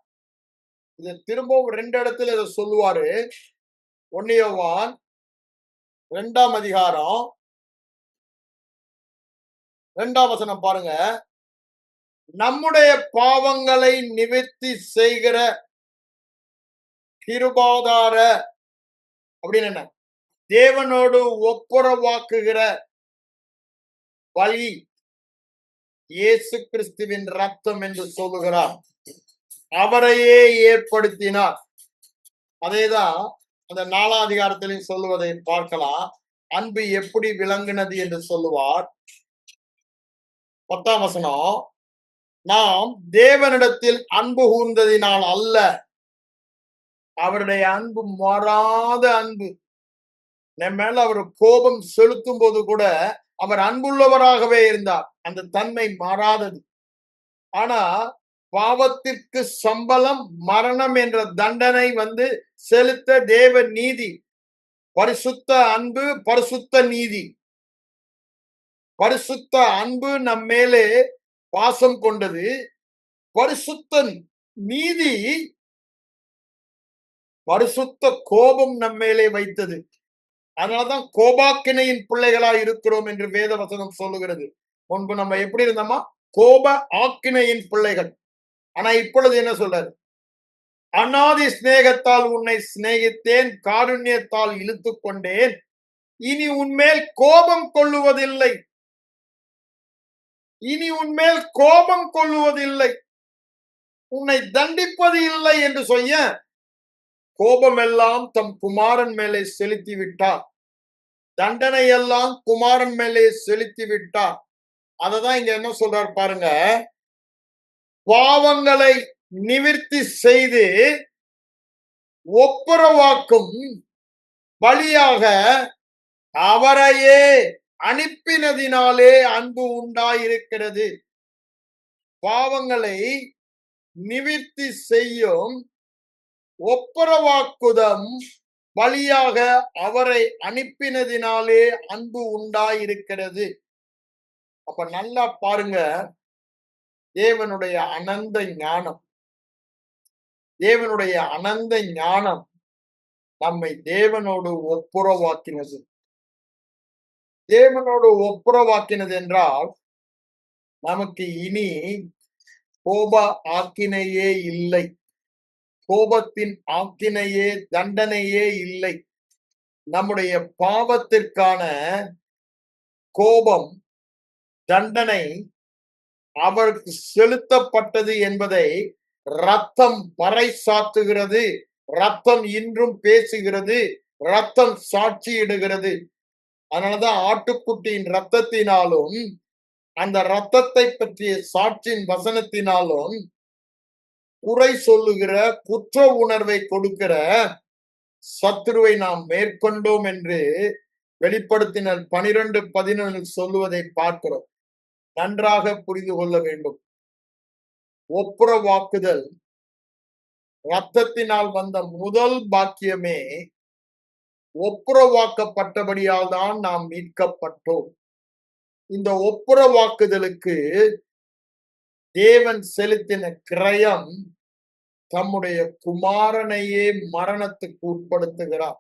இதை திரும்பவும் 2 இடத்துல இதை சொல்லுவாரு. 1 யோவான் 2ஆம் அதிகாரம் 2ஆம் வசனம் பாருங்க. நம்முடைய பாவங்களை நிவர்த்தி செய்கிற கிருபாதார அப்படின்னு என்ன? தேவனோடு ஒப்புரவாக்குகிற வழி இயேசு கிறிஸ்துவின் ரத்தம் என்று சொல்லுகிறார். அவரையே ஏற்படுத்தினார். அதேதான் அந்த 4ஆம் அதிகாரத்திலும் சொல்லுவதை பார்க்கலாம். அன்பு எப்படி விளங்கினது என்று சொல்லுவார். 10ஆம் வசனம், நாம் தேவனிடத்தில் அன்பு கூர்ந்ததினால் அல்ல, அவருடைய அன்பு மாறாத அன்பு. நம்ம மேல அவர் கோபம் செலுத்தும் போது கூட அவர் அன்புள்ளவராகவே இருந்தார். அந்த தன்மை மாறாதது. ஆனா பாவத்திற்கு சம்பளம் மரணம் என்ற தண்டனை செலுத்த தேவ நீதி, பரிசுத்த அன்பு, பரிசுத்த நீதி. பரிசுத்த அன்பு நம் மேலே பாசம் கொண்டது. பரிசுத்த நீதி பரிசுத்த கோபம் நம் மேலே வைத்தது. அதனாலதான் கோபாக்கினையின் பிள்ளைகளா இருக்கிறோம் என்று வேத வசனம் சொல்லுகிறது. முன்பு நம்ம எப்படி இருந்தோமா? கோப ஆக்கினையின் பிள்ளைகள். ஆனா இப்பொழுது என்ன சொல்றாரு? அநாதி சிநேகத்தால் உன்னை சிநேகித்தேன், காருண்யத்தால் இழுத்து கொண்டேன், இனி உன்மேல் கோபம் கொள்ளுவதில்லை. இனி உன்மேல் கோபம் கொள்ளுவதில்லை, உன்னை தண்டிப்பது இல்லை என்று சொல்ல கோபம் எல்லாம் தம் குமாரன் மேலே செலுத்தி விட்டார். தண்டனை எல்லாம் குமாரன் மேலே செலுத்தி விட்டார். அததான் இங்க என்ன சொல்றார் பாருங்க. பாவங்களை நிவர்த்தி செய்து ஒப்புரவாக்கும் வழியாக அவரையே அனுப்பினதினாலே அன்பு உண்டாயிருக்கிறது. பாவங்களை நிவர்த்தி செய்யும் ஒப்புரவாக்குதம் வழியாக அவரை அனுப்பினதினாலே அன்பு உண்டாயிருக்கிறது. அப்ப நல்லா பாருங்க, தேவனுடைய அனந்த ஞானம். தேவனுடைய அனந்த ஞானம் நம்மை தேவனோடு ஒப்புரவாக்கினது. தேவனோடு ஒப்புரவாக்கினது என்றால் நமக்கு இனி கோப ஆக்கினையே இல்லை. கோபத்தின் ஆக்கினையே, தண்டனையே இல்லை. நம்முடைய பாவத்திற்கான கோபம், தண்டனை அவருக்கு செலுத்தப்பட்டது என்பதை ரத்தம் பறைசாற்றுகிறது. ரத்தம் இன்றும் பேசுகிறது. ரத்தம் சாட்சியிடுகிறது. அதனாலதான் ஆட்டுக்குட்டியின் ரத்தத்தினாலும் அந்த ரத்தத்தை பற்றிய சாட்சியின் வசனத்தினாலும் குறை சொல்லுகிற, குற்ற உணர்வை கொடுக்கிற சத்துருவை நாம் மேற்கொண்டோம் என்று வெளிப்படுத்தினர் 12:11 சொல்லுவதை பார்க்கிறோம். நன்றாக புரிந்து கொள்ள வேண்டும். ஒப்புரவாக்குதல் ரத்தத்தினால் வந்த முதல் பாக்கியமே ஒப்புரவாக்கப்பட்டபடியால் தான் நாம் மீட்கப்பட்டோம். இந்த ஒப்புரவாக்குதலுக்கு தேவன் செலுத்தின கிரயம் தம்முடைய குமாரனையே மரணத்துக்கு உட்படுத்துகிறார்.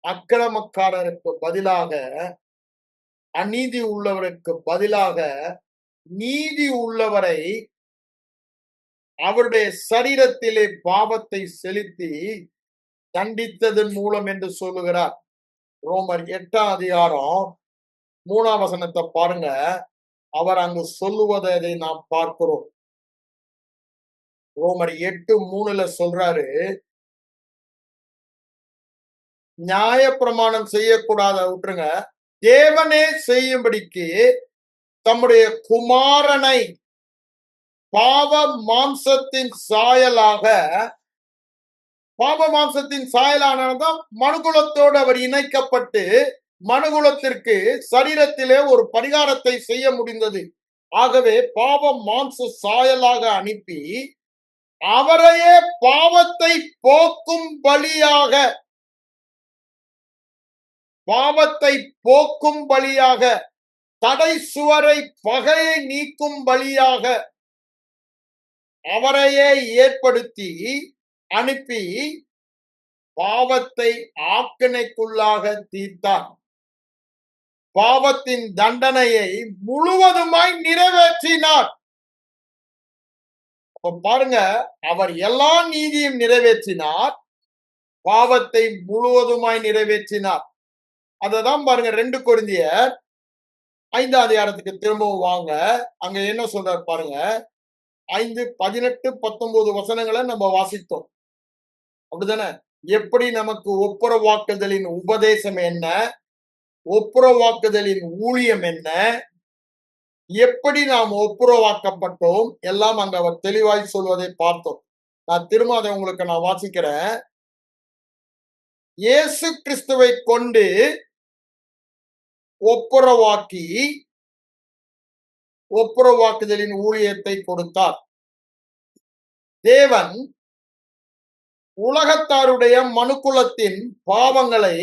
அக்கிரமக்காரருக்கு பதிலாக, அநீதி உள்ளவருக்கு பதிலாக நீதி உள்ளவரை அவருடைய சரீரத்திலே பாவத்தை செலுத்தி தண்டித்ததன் மூலம் என்று சொல்லுகிறார். ரோமர் 8ஆம் அதிகாரம் 3ஆம் வசனத்தை பாருங்க. அவர் அங்கு சொல்லுவதை நாம் பார்க்கிறோம். ரோமர் 8:3 சொல்றாரு, நியாய பிரமாணம் செய்யக்கூடாத விட்டுருங்க, தேவனே செய்யும்படிக்கு தம்முடைய குமாரனை பாவ மாம்சத்தின் சாயலாக, பாவ மாம்சத்தின் சாயலானதான் மனுகுலத்தோடு அவர் இணைக்கப்பட்டு மனுகுலத்திற்கு சரீரத்திலே ஒரு பரிகாரத்தை செய்ய முடிந்தது. ஆகவே பாவ மாம்ச சாயலாக அனுப்பி அவரையே பாவத்தை போக்கும் பலியாக பாவத்தை போக்கும் பலியாக, தடை சுவரை பகையை நீக்கும் பலியாக அவரையே ஏற்படுத்தி அனுப்பி பாவத்தை ஆக்கினைக்குள்ளாக தீர்த்தார். பாவத்தின் தண்டனையை முழுவதுமாய் நிறைவேற்றினார். பாருங்க, அவர் எல்லா நீதியும் நிறைவேற்றினார், பாவத்தை முழுவதுமாய் நிறைவேற்றினார். அததான் பாருங்க 2 கொரிந்தியர் 5 அதிகாரத்துக்கு திரும்பவும் வாங்க. அங்க என்ன சொல்றார் பாருங்க. 5, 18, 19 வசனங்களை நம்ம வாசித்தோம், அப்படிதானே? எப்படி நமக்கு ஒப்புரவாக்குதலின் உபதேசம் என்ன, ஒப்புரவாக்குதலின் ஊழியம் என்ன, எப்படி நாம் ஒப்புரவாக்கப்பட்டோம், எல்லாம் அங்க அவர் தெளிவாய் சொல்வதை பார்த்தோம். நான் திரும்ப அதை உங்களுக்கு நான் வாசிக்கிறேன். இயேசு கிறிஸ்துவை கொண்டு ஒப்புரவாக்கி ஒப்புரவாக்குதலின் ஊழியத்தை கொடுத்தார். தேவன் உலகத்தாருடைய மனுக்குலத்தின் பாவங்களை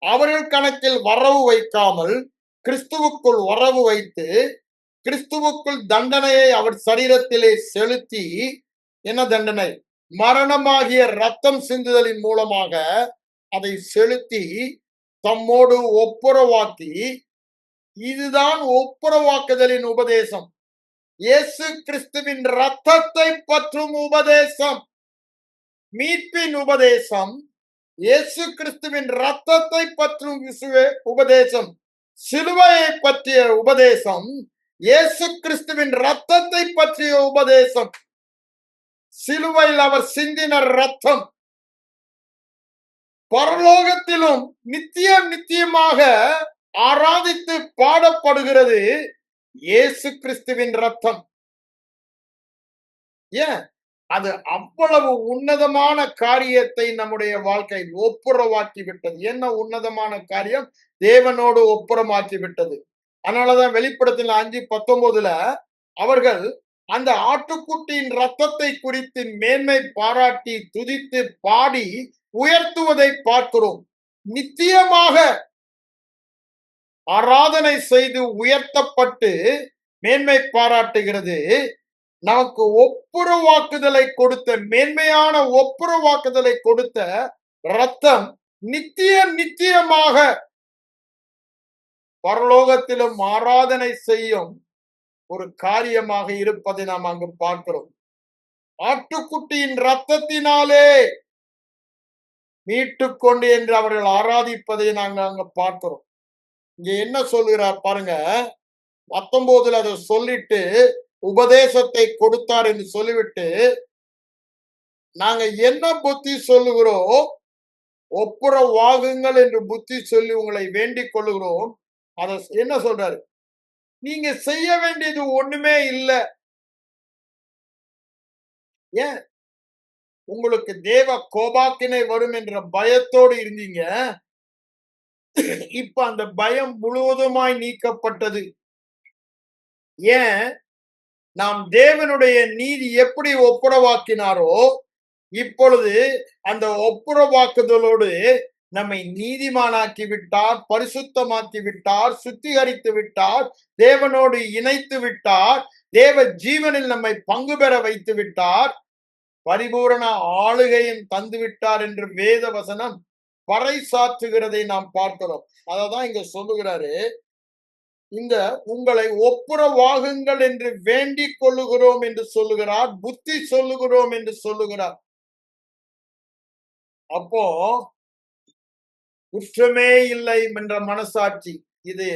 அவர்கள் கணக்கில் வரவு வைக்காமல் கிறிஸ்துவுக்குள் வரவு வைத்து, கிறிஸ்துவுக்குள் தண்டனையை அவர் சரீரத்திலே செலுத்தி, என்ன தண்டனை? மரணமாகிய ரத்தம் சிந்துதலின் மூலமாக அதை செலுத்தி தம்மோடு ஒப்புரவாக்கி, இதுதான் ஒப்புரவாக்குதலின் உபதேசம். இயேசு கிறிஸ்துவின் ரத்தத்தை பற்றும் உபதேசம், மீட்பின் உபதேசம், இயேசு கிறிஸ்துவின் ரத்தத்தை பற்றும் உபதேசம், சிலுவையை பற்றிய உபதேசம், இயேசு கிறிஸ்துவின் ரத்தத்தை பற்றிய உபதேசம், சிலுவையில் அவர் சிந்தின ரத்தம் பரலோகத்திலும் நித்தியமாக ஆராதித்து பாடப்படுகிறது. இயேசு கிறிஸ்துவின் ரத்தம். ஏன்? அது அவ்வளவு உன்னதமான காரியத்தை நம்முடைய வாழ்க்கை ஒப்புரவாக்கி விட்டது. என்ன உன்னதமான காரியம்? தேவனோடு ஒப்புரமாக்கி விட்டது. அதனாலதான் வெளிப்படுத்தின 5:19 அவர்கள் அந்த ஆட்டுக்குட்டியின் ரத்தத்தை குறித்து மேன்மை பாராட்டி துதித்து பாடி உயர்த்துவதை பார்க்கிறோம். நித்தியமாக ஆராதனை செய்து உயர்த்தப்பட்டு மேன்மை பாராட்டுகிறது. நமக்கு ஒப்புரவாக்குதலை கொடுத்த, மேன்மையான ஒப்புரவாக்குதலை கொடுத்த ரத்தம் நித்தியமாக பரலோகத்திலும் ஆராதனை செய்யும் ஒரு காரியமாக இருப்பதை நாம் அங்கு பார்க்கிறோம். ஆட்டுக்குட்டியின் ரத்தத்தினாலே மீட்டுக்கொண்டு என்று அவர்கள் ஆராதிப்பதை நாங்கள் அங்க பார்க்கிறோம். இங்க என்ன சொல்லுகிறார் பாருங்க, 19 அதை சொல்லிட்டு உபதேசத்தை கொடுத்தார் என்று சொல்லிவிட்டு, நாங்க என்ன புத்தி சொல்லுகிறோம்? ஒப்புரவாகுங்கள் என்று புத்தி சொல்லி உங்களை வேண்டிக் கொள்ளுகிறோம். அத என்ன சொல்றாரு? நீங்க செய்ய வேண்டியது ஒண்ணுமே இல்லை. ஏன்? உங்களுக்கு தேவ கோபாக்கினை வரும் என்ற பயத்தோடு இருந்தீங்க. இப்ப அந்த பயம் முழுவதுமாய் நீக்கப்பட்டது. ஏன்? நாம் தேவனுடைய நீதி எப்படி ஒப்புரவாக்கினாரோ, இப்பொழுது அந்த ஒப்புரவாக்குதலோடு நம்மை நீதிமானாக்கி விட்டார், பரிசுத்தமாக்கி விட்டார், சுத்திகரித்து விட்டார், தேவனோடு இணைத்து விட்டார், தேவ ஜீவனில் நம்மை பங்கு பெற வைத்து விட்டார், பரிபூரண ஆளுகையும் தந்து விட்டார் என்று வேத வசனம் பறைசாற்றுகிறதை நாம் பார்க்கிறோம். அததான் இங்க சொல்லுகிறாரு, இந்த உங்களை ஒப்புரவாகுங்கள் என்று வேண்டிக் கொள்ளுகிறோம் என்று சொல்லுகிறார், புத்தி சொல்லுகிறோம் என்று சொல்லுகிறார். அப்போ குற்றமே இல்லை என்ற மனசாட்சி. இது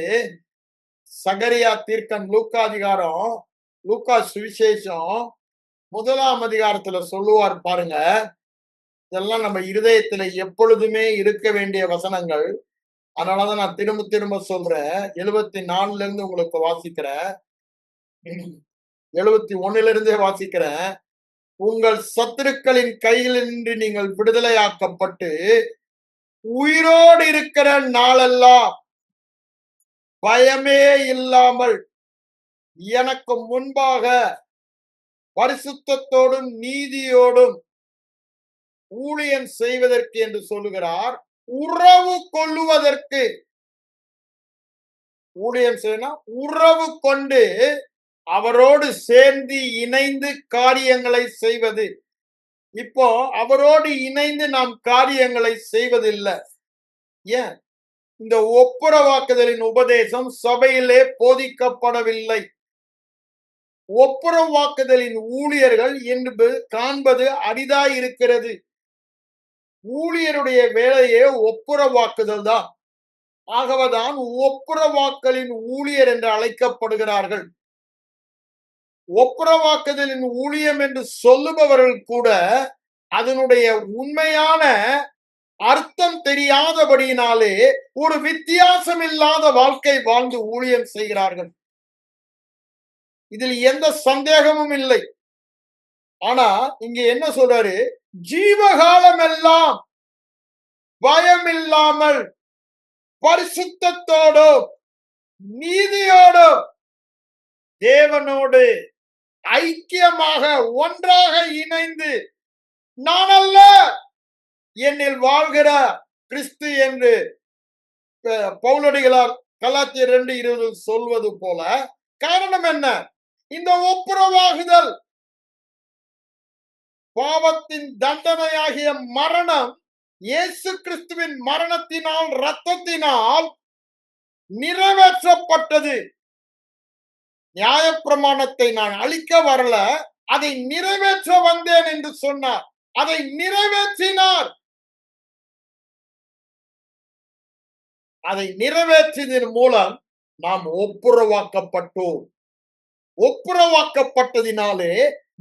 சகரியா தீர்க்கன் லூக்கா சுவிசேஷம் 1 அதிகாரத்துல சொல்லுவார் பாருங்க. இதெல்லாம் நம்ம இருதயத்துல எப்பொழுதுமே இருக்க வேண்டிய வசனங்கள். அதனாலதான் நான் திரும்ப சொல்றேன். 74 இருந்து உங்களுக்கு வாசிக்கிறேன், 71 இருந்தே வாசிக்கிறேன். உங்கள் சத்துருக்களின் கையிலிருந்து நீங்கள் விடுதலையாக்கப்பட்டு உயிரோடு இருக்கிற நாளெல்லாம் பயமே இல்லாமல் எனக்கு முன்பாக பரிசுத்தத்தோடும் நீதியோடும் ஊழியம் செய்வதற்கு என்று சொல்லுகிறார். உறவு கொள்ளுவதற்கு ஊழியம் செய்யணும், உறவு கொண்டு அவரோடு சேர்ந்து இணைந்து காரியங்களை செய்வது. இப்போ அவரோடு இணைந்து நாம் காரியங்களை செய்வதில்லை. ஏன்? இந்த ஒப்புரவாக்குதலின் உபதேசம் சபையிலே போதிக்கப்படவில்லை. ஒப்புரவாக்குதலின் ஊழியர்கள் என்று காண்பது அரிதாய் இருக்கிறது. ஊழியருடைய வேலையே ஒப்புரவாக்குதல் தான். ஆகவேதான் ஒப்புரவாக்கலின் ஊழியர் என்று அழைக்கப்படுகிறார்கள். ஒப்புரவாக்குதலின் ஊழியம் என்று சொல்லுபவர்கள் கூட அதனுடைய உண்மையான அர்த்தம் தெரியாதபடியினாலே ஒரு வித்தியாசம் இல்லாத வாழ்க்கை வாழ்ந்து ஊழியம் செய்கிறார்கள். இதில் எந்த சந்தேகமும் இல்லை. ஆனா இங்க என்ன சொல்றாரு? ஜீவகாலம் எல்லாம் பயம் இல்லாமல் பரிசுத்தத்தோடு நீதியோடு தேவனோடு ஐக்கியமாக ஒன்றாக இணைந்து, நான் அல்ல என்னில் வாழ்கிற கிறிஸ்து என்று பவுலடிகளார் கலாத்தியர் 2:20 சொல்வது போல. காரணம் என்ன? இந்த ஒப்புரவாகுதல், பாவத்தின் தண்டனையாகிய மரணம் இயேசு கிறிஸ்துவின் மரணத்தினால் இரத்தத்தினால் நிறைவேற்றப்பட்டது. நியாயப்பிரமாணத்தை நான் அழிக்க வரல, அதை நிறைவேற்ற வந்தேன் என்று சொன்னார். அதை நிறைவேற்றினார். அதை நிறைவேற்றியதன் மூலம் நாம் ஒப்புரவாக்கப்பட்டோம். ஒப்புரவாக்கப்பட்டதினாலே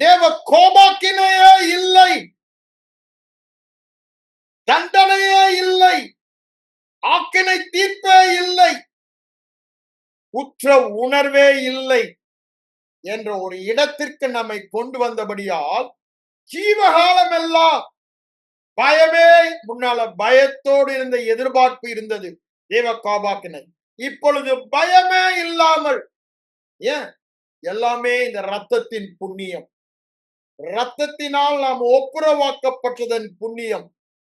தேவ கோபாக்கினையே இல்லை, தண்டனையே இல்லை, ஆக்கினை தீர்ப்பே இல்லை, குற்ற உணர்வே இல்லை என்ற ஒரு இடத்திற்கு நம்மை கொண்டு வந்தபடியால் ஜீவகாலம் எல்லாம் பயமே, முன்னால பயத்தோடு இருந்த எதிர்பார்ப்பு இருந்தது தேவ கோபாக்கினை. இப்பொழுது பயமே இல்லாமல், ஏன்? எல்லாமே இந்த இரத்தத்தின் புண்ணியம். இரத்தத்தினால் நாம் ஒப்புரவாக்கப்பட்டதன் புண்ணியம்.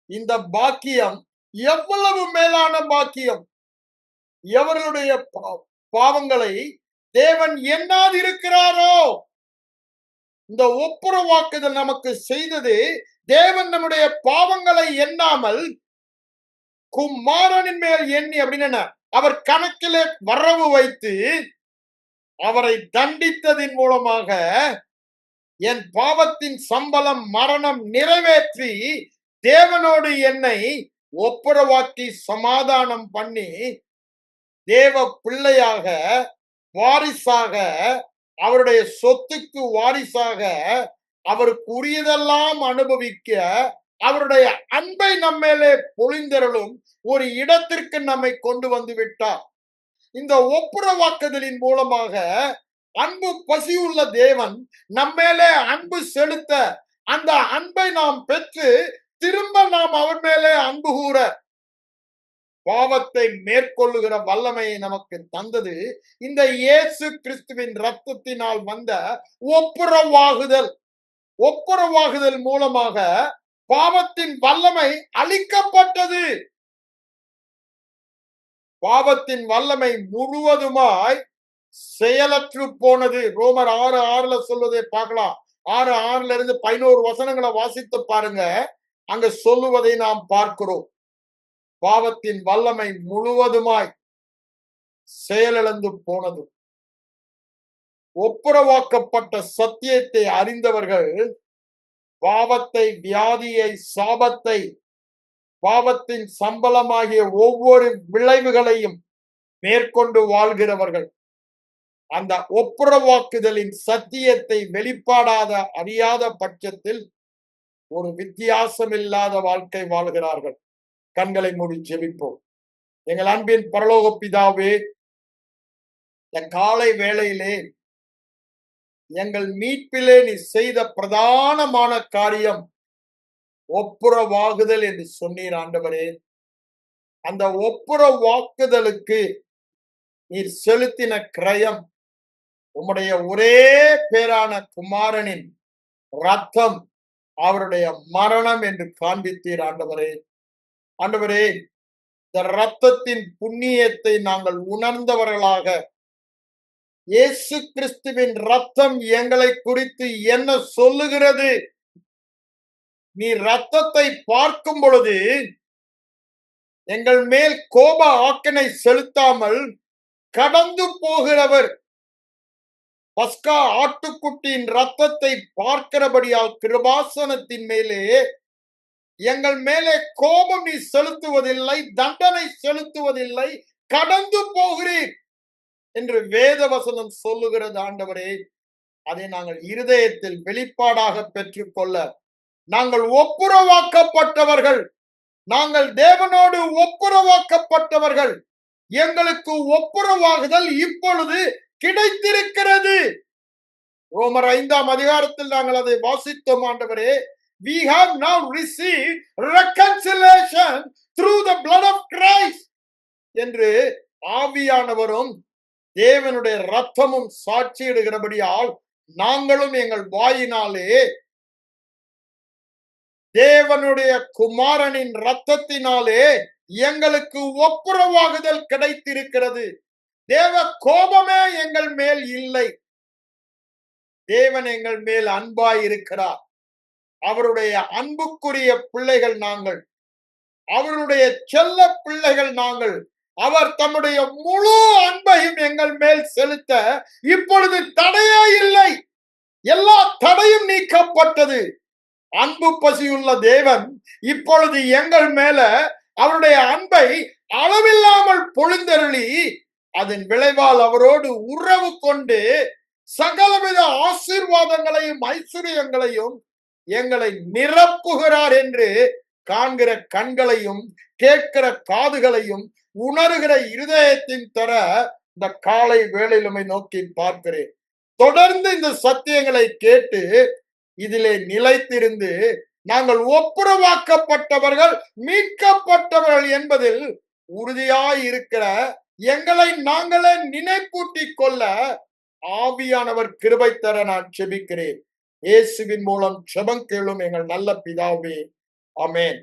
இந்த பாக்கியம் எவ்வளவு மேலான பாக்கியம்! எவர்களுடைய பாவங்களை தேவன் எண்ணாதிருக்கிறாரோ, இந்த ஒப்புரவாக்குதல் நமக்கு செய்தது. தேவன் நம்முடைய பாவங்களை எண்ணாமல் குமாரனின் மேல் எண்ணி, அப்படின்னு அவர் கணக்கிலே வரவு வைத்து அவரை தண்டித்ததின் மூலமாக என் பாவத்தின் சம்பளம் மரணம் நிறைவேற்றி தேவனோடு என்னை ஒப்புரவாக்கி சமாதானம் பண்ணி தேவ பிள்ளையாக, வாரிசாக, அவருடைய சொத்துக்கு வாரிசாக, அவருக்கு உரியதெல்லாம் அனுபவிக்க அவருடைய அன்பை நம்மேலே பொழிந்தருளும் ஒரு இடத்திற்கு நம்மை கொண்டு வந்து விட்டார். இந்த ஒப்புரவாக்குதலின் மூலமாக அன்பு பசியுள்ள தேவன் நம்மேலே அன்பு செலுத்த, அந்த அன்பை நாம் பெற்று திரும்ப நாம் அவர் மேலே அன்பு கூற பாவத்தை மேற்கொள்ளுகிற வல்லமையை நமக்கு தந்தது இந்த இயேசு கிறிஸ்துவின் இரத்தத்தினால் வந்த ஒப்புரவாகுதல். ஒப்புரவாகுதல் மூலமாக பாவத்தின் வல்லமை அழிக்கப்பட்டது. பாவத்தின் வல்லமை முழுவதுமாய் செயலற்று போனது. ரோமர் 6:6 சொல்வதை பார்க்கலாம். 6:6 11 வசனங்களை வாசித்து பாருங்க. அங்க சொல்லுவதை நாம் பார்க்கிறோம். பாவத்தின் வல்லமை முழுவதுமாய் செயலிழந்து போனது. ஒப்புரவாக்கப்பட்ட சத்தியத்தை அறிந்தவர்கள் பாவத்தை, வியாதியை, சாபத்தை, பாவத்தின் சம்பளமாகிய ஒவ்வொரு விளைவுகளையும் மேற்கொண்டு வாழ்கிறவர்கள். அந்த ஒப்புரவாக்குதலின் சத்தியத்தை வெளிப்பாடாத அறியாத பட்சத்தில் ஒரு வித்தியாசமில்லாத வாழ்க்கை வாழ்கிறார்கள். கண்களை மூடி ஜெபிப்போம். எங்கள் அன்பின் பரலோக பிதாவே, இந்த காலை வேளையிலே எங்கள் மீட்பிலே நீ செய்த பிரதானமான காரியம் ஒப்புரவாகுதல் என்று சொன்னீர் ஆண்டவரே. அந்த ஒப்புரவாக்குதலுக்கு நீர் செலுத்தின கிரயம் உம்முடைய ஒரே பேரான குமாரனின் ரத்தம், அவருடைய மரணம் என்று காண்பித்தீர் ஆண்டவரே. ஆண்டவரே, இந்த இரத்தத்தின் புண்ணியத்தை நாங்கள் உணர்ந்தவர்களாக, இயேசு கிறிஸ்துவின் இரத்தம் எங்களை குறித்து என்ன சொல்லுகிறது? நீ இரத்தத்தை பார்க்கும் பொழுது எங்கள் மேல் கோப ஆக்கினை செலுத்தாமல் கடந்து போகிறவர். பஸ்கா ஆட்டுக்குட்டியின் இரத்தத்தை பார்க்கிறபடியால் கிருபாசனத்தின் மேலே எங்கள் மேலே கோபம் நீ செலுத்துவதில்லை, தண்டனை செலுத்துவதில்லை, கடந்து போகிறீர் என்று வேத வசனம் சொல்லுகிறது. ஆண்டவரே, அதை நாங்கள் இருதயத்தில் வெளிப்பாடாக பெற்றுக்கொள்ள நாங்கள் ஒப்புரவாக்கப்பட்டவர்கள், நாங்கள் தேவனோடு ஒப்புரவாக்கப்பட்டவர்கள். எங்களுக்கு ஒப்புரவாகுதல் இப்பொழுது கிடைத்திருக்கிறது. ரோமர் 5ஆம் அதிகாரத்தில் நாங்கள் அதை வாசித்தோம். ஆண்டவரே, we have now received reconciliation through the blood of Christ என்று ஆவியானவரும் தேவனுடைய இரத்தமும் சாட்சியிடுகிறபடியால் நாங்களும் எங்கள் வாயினாலே தேவனுடைய குமாரனின் இரத்தத்தினாலே எங்களுக்கு ஒப்புரவாகுதல் கிடைத்திருக்கிறது. தேவ கோபமே எங்கள் மேல் இல்லை. தேவன் எங்கள் மேல் அன்பாய் இருக்கிறார். அவருடைய அன்புக்குரிய பிள்ளைகள் நாங்கள், அவருடைய செல்ல பிள்ளைகள் நாங்கள். அவர் தம்முடைய முழு அன்பையும் எங்கள் மேல் செலுத்த இப்பொழுது தடையே இல்லை. எல்லா தடையும் நீக்கப்பட்டது. அன்பு பசியுள்ள தேவன் இப்பொழுது எங்கள் மேல அவருடைய அன்பை அளவில்லாமல் பொழிந்தருளி அதன் விளைவால் அவரோடு உறவு கொண்டு சகலவித ஆசீர்வாதங்களையும் ஐஸ்வர்யங்களையும் எங்களை நிரப்புகிறார் என்று காண்கிற கண்களையும் கேட்கிற காதுகளையும் உணர்கிற இருதயத்தின் தர இந்த காலை வேளையிலுமை நோக்கி பார்க்கிறேன். தொடர்ந்து இந்த சத்தியங்களை கேட்டு இதிலே நிலைத்திருந்து நாங்கள் ஒப்புரவாக்கப்பட்டவர்கள், மீட்கப்பட்டவர்கள் என்பதில் உறுதியாய் இருக்கிற எங்களை நாங்களே நினைப்பூட்டிக் கொள்ள ஆவியானவர் கிருபை தர நான் ஜெபிக்கிறேன். இயேசுவின் மூலம் ஜெபம் கேளும் எங்கள் நல்ல பிதாவே, ஆமென்.